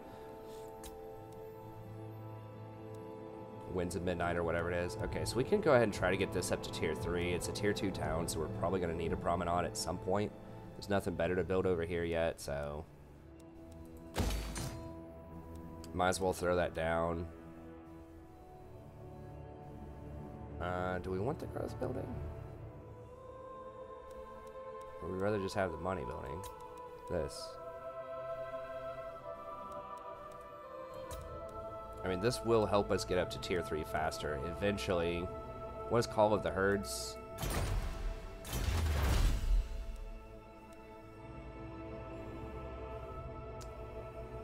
Winds of Midnight or whatever it is. Okay, so we can go ahead and try to get this up to tier 3. It's a tier 2 town, so we're probably going to need a promenade at some point. There's nothing better to build over here yet, so might as well throw that down. Do we want the growth building? Or would we rather just have the money building? This. I mean, this will help us get up to tier 3 faster. Eventually, what is Call of the Herds?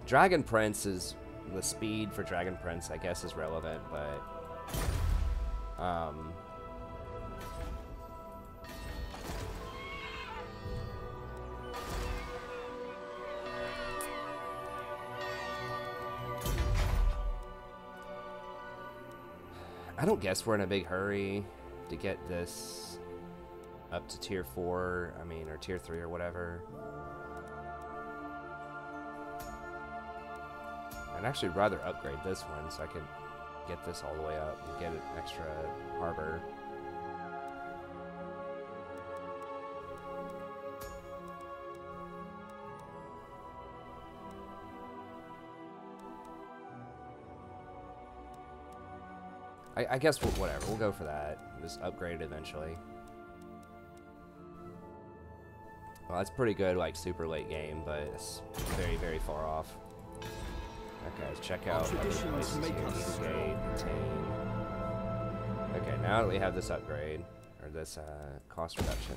Dragon Prince is, the speed for Dragon Prince, I guess, is relevant, but I don't guess we're in a big hurry to get this up to tier 4, I mean, or tier 3 or whatever. I'd actually rather upgrade this one so I can get this all the way up and get an extra harbor. I guess whatever, we'll go for that. Just upgrade it eventually. Well, that's pretty good, like super late game, but it's very, very far off. Okay, let's check out other places here. Gate, Attain. Okay, now that we have this upgrade, or this cost reduction.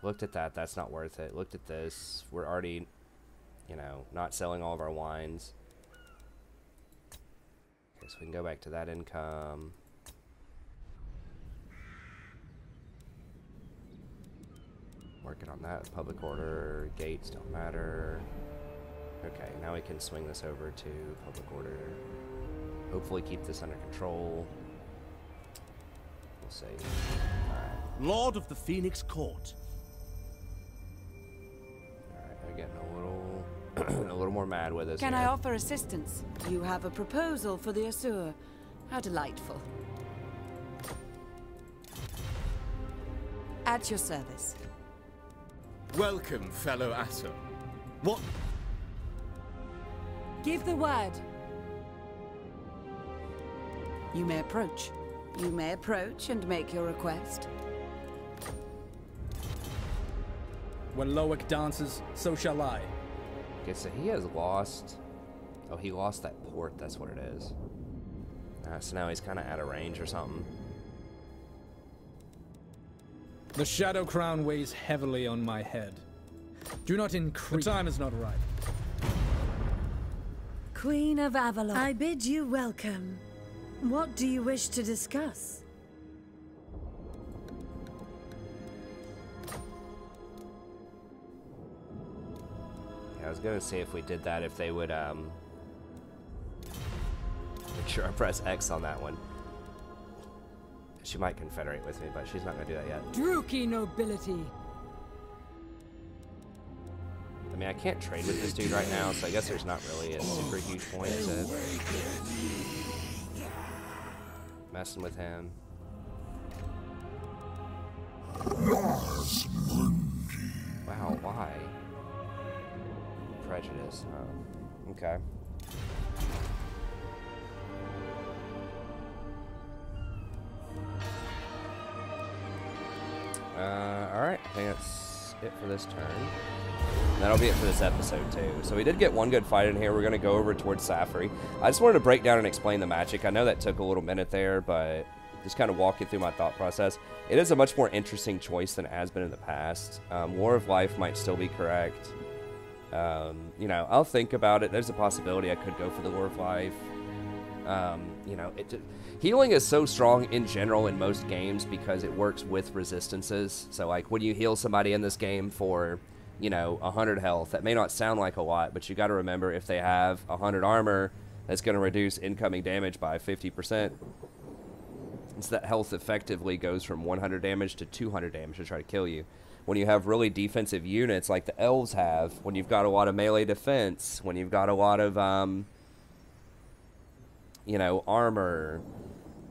Looked at that. That's not worth it. Looked at this. We're already, you know, not selling all of our wines. Okay, so we can go back to that income. Working on that. Public order. Gates don't matter. Okay, now we can swing this over to public order. Hopefully keep this under control. We'll see. Alright. Lord of the Phoenix Court. Alright, they're getting a little more mad with us. Can here. I offer assistance? You have a proposal for the Assur. How delightful. At your service. Welcome, fellow Assur. What? Give the word. You may approach. You may approach and make your request. When Loic dances, so shall I. Okay, so he has lost... Oh, he lost that port, that's what it is. So now he's kind of out of range or something. The Shadow Crown weighs heavily on my head. Do not increase. The time is not right. Queen of Avalon, I bid you welcome. What do you wish to discuss? Yeah, I was gonna see if we did that, if they would, make sure I press X on that one. She might confederate with me, but she's not gonna do that yet. Druki nobility. I mean, I can't trade with this dude right now, so I guess there's not really a super huge point to messing with him. Wow, why? Prejudice. Oh, okay. Alright, I think that's it for this turn. And that'll be it for this episode, too. So we did get one good fight in here. We're going to go over towards Safri. I just wanted to break down and explain the magic. I know that took a little minute there, but just kind of walk you through my thought process. It is a much more interesting choice than it has been in the past. War of Life might still be correct. You know, I'll think about it. There's a possibility I could go for the War of Life. You know, healing is so strong in general in most games because it works with resistances. So, like, when you heal somebody in this game for, you know, 100 health, that may not sound like a lot, but you got to remember if they have 100 armor, that's going to reduce incoming damage by 50%. So that health effectively goes from 100 damage to 200 damage to try to kill you. When you have really defensive units like the elves have, when you've got a lot of melee defense, when you've got a lot of, you know, armor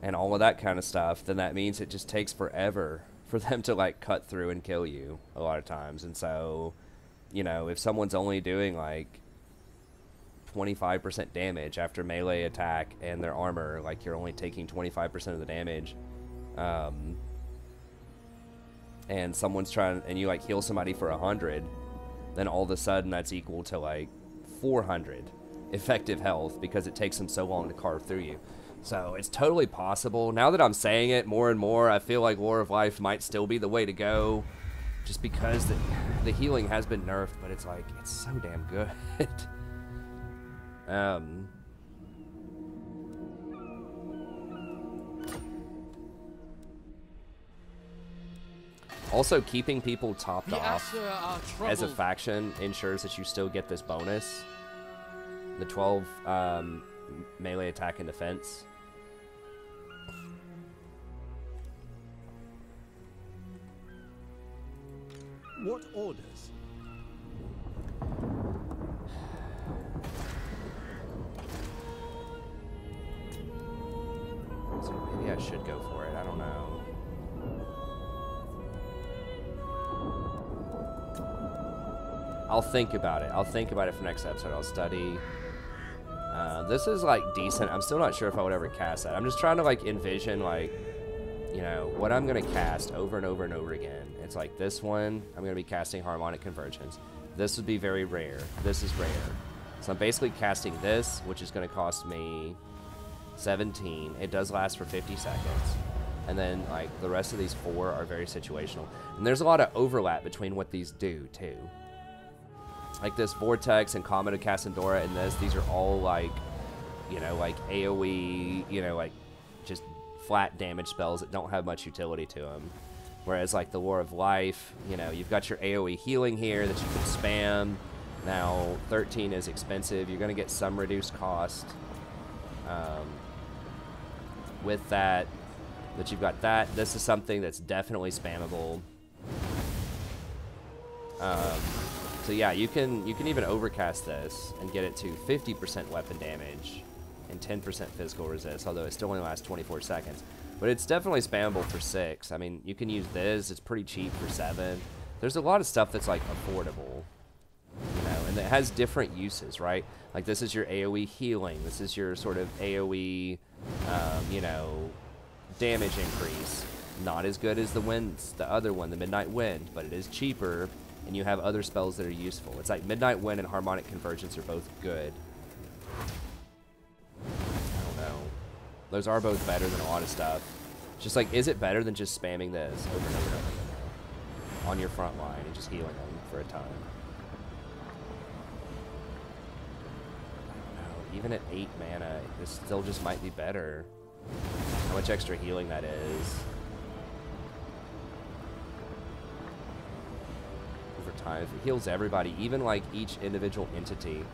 and all of that kind of stuff, then that means it just takes forever for them to, like, cut through and kill you a lot of times. And so, you know, if someone's only doing, like, 25% damage after melee attack and their armor, like, you're only taking 25% of the damage, and someone's trying, and you, like, heal somebody for 100, then all of a sudden that's equal to, like, 400 effective health because it takes them so long to carve through you. So it's totally possible. Now that I'm saying it more and more, I feel like War of Life might still be the way to go, just because the healing has been nerfed, but it's like, it's so damn good. Also, keeping people topped off as a faction ensures that you still get this bonus. The 12 melee attack and defense. What orders? So maybe I should go for it. I don't know. I'll think about it. I'll think about it for next episode. I'll study. This is, like, decent. I'm still not sure if I would ever cast that. I'm just trying to, like, envision, like, you know, what I'm going to cast over and over and over again. It's like this one, I'm going to be casting Harmonic Convergence. This would be very rare. This is rare. So I'm basically casting this, which is going to cost me 17. It does last for 50 seconds. And then, like, the rest of these 4 are very situational. And there's a lot of overlap between what these do, too. Like this Vortex and Comet of Cassandora and these are all, like, you know, like AoE, you know, like, just flat damage spells that don't have much utility to them. Whereas, like, the War of Life, you know, you've got your AoE healing here that you can spam. Now, 13 is expensive. You're going to get some reduced cost. With that, but you've got that. This is something that's definitely spammable. So yeah, you can even overcast this and get it to 50% weapon damage and 10% physical resist, although it still only lasts 24 seconds. But it's definitely spammable for 6. I mean, you can use this. It's pretty cheap for 7. There's a lot of stuff that's, like, affordable. You know, and it has different uses, right? Like, this is your AoE healing. This is your sort of AoE, you know, damage increase. Not as good as the other one, the Midnight Wind, but it is cheaper, and you have other spells that are useful. It's like Midnight Wind and Harmonic Convergence are both good. I don't know. Those are both better than a lot of stuff. Just like, is it better than just spamming this over and over and over on your front line and just healing them for a time? Even at 8 mana, this still just might be better. How much extra healing that is. Over time, if it heals everybody, even like each individual entity.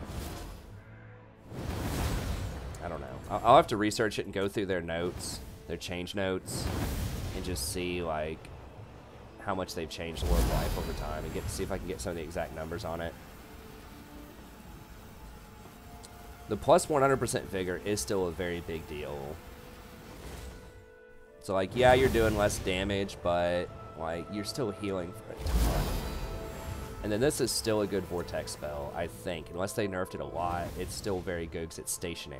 I don't know. I'll have to research it and go through their notes, their change notes, and just see like how much they've changed War of Life over time and get to see if I can get some of the exact numbers on it. The plus 100% vigor is still a very big deal. So, like, yeah, you're doing less damage, but, like, you're still healing for a ton. And then this is still a good Vortex spell, I think. Unless they nerfed it a lot, it's still very good because it's stationary.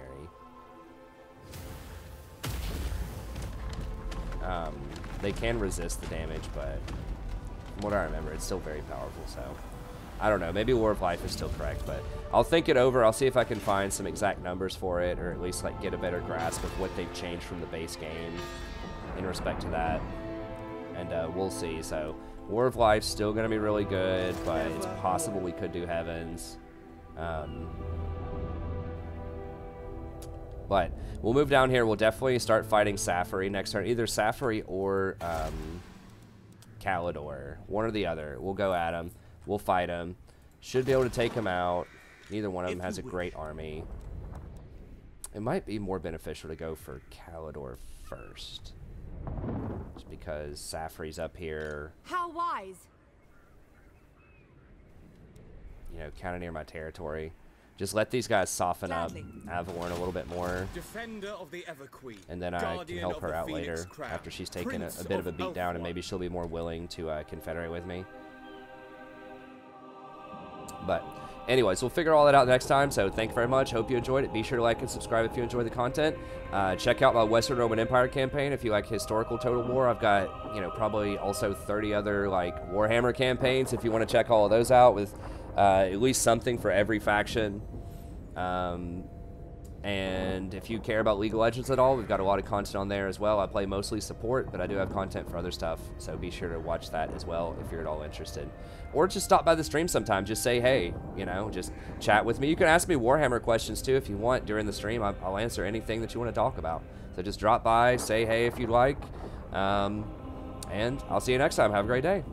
They can resist the damage, but from what I remember, it's still very powerful, so... I don't know, maybe War of Life is still correct, but I'll think it over. I'll see if I can find some exact numbers for it, or at least like get a better grasp of what they've changed from the base game in respect to that. And we'll see. So War of Life's still going to be really good, but it's possible we could do Heavens. But we'll move down here. We'll definitely start fighting Safari next turn. Either Safari or Kalidor. One or the other. We'll go at him. We'll fight him. Should be able to take him out. Neither one of them has a great army. It might be more beneficial to go for Kalidor first. Just because Safari's up here. How wise. You know, kind of near my territory. Just let these guys soften up Avalorn a little bit more. Defender of the Everqueen, and then I can help her out later after she's taken a bit of a beat down, and maybe she'll be more willing to confederate with me. But anyways, we'll figure all that out next time. So thank you very much. Hope you enjoyed it. Be sure to like and subscribe if you enjoy the content. Check out my Western Roman Empire campaign if you like historical Total War. I've got, you know, probably also 30 other like Warhammer campaigns if you want to check all of those out with at least something for every faction. And if you care about League of Legends at all, we've got a lot of content on there as well. I play mostly support, but I do have content for other stuff, so be sure to watch that as well if you're at all interested. Or just stop by the stream sometime. Just say hey, you know, just chat with me. You can ask me Warhammer questions too if you want during the stream. I'll answer anything that you want to talk about. So just drop by, say hey if you'd like, and I'll see you next time. Have a great day.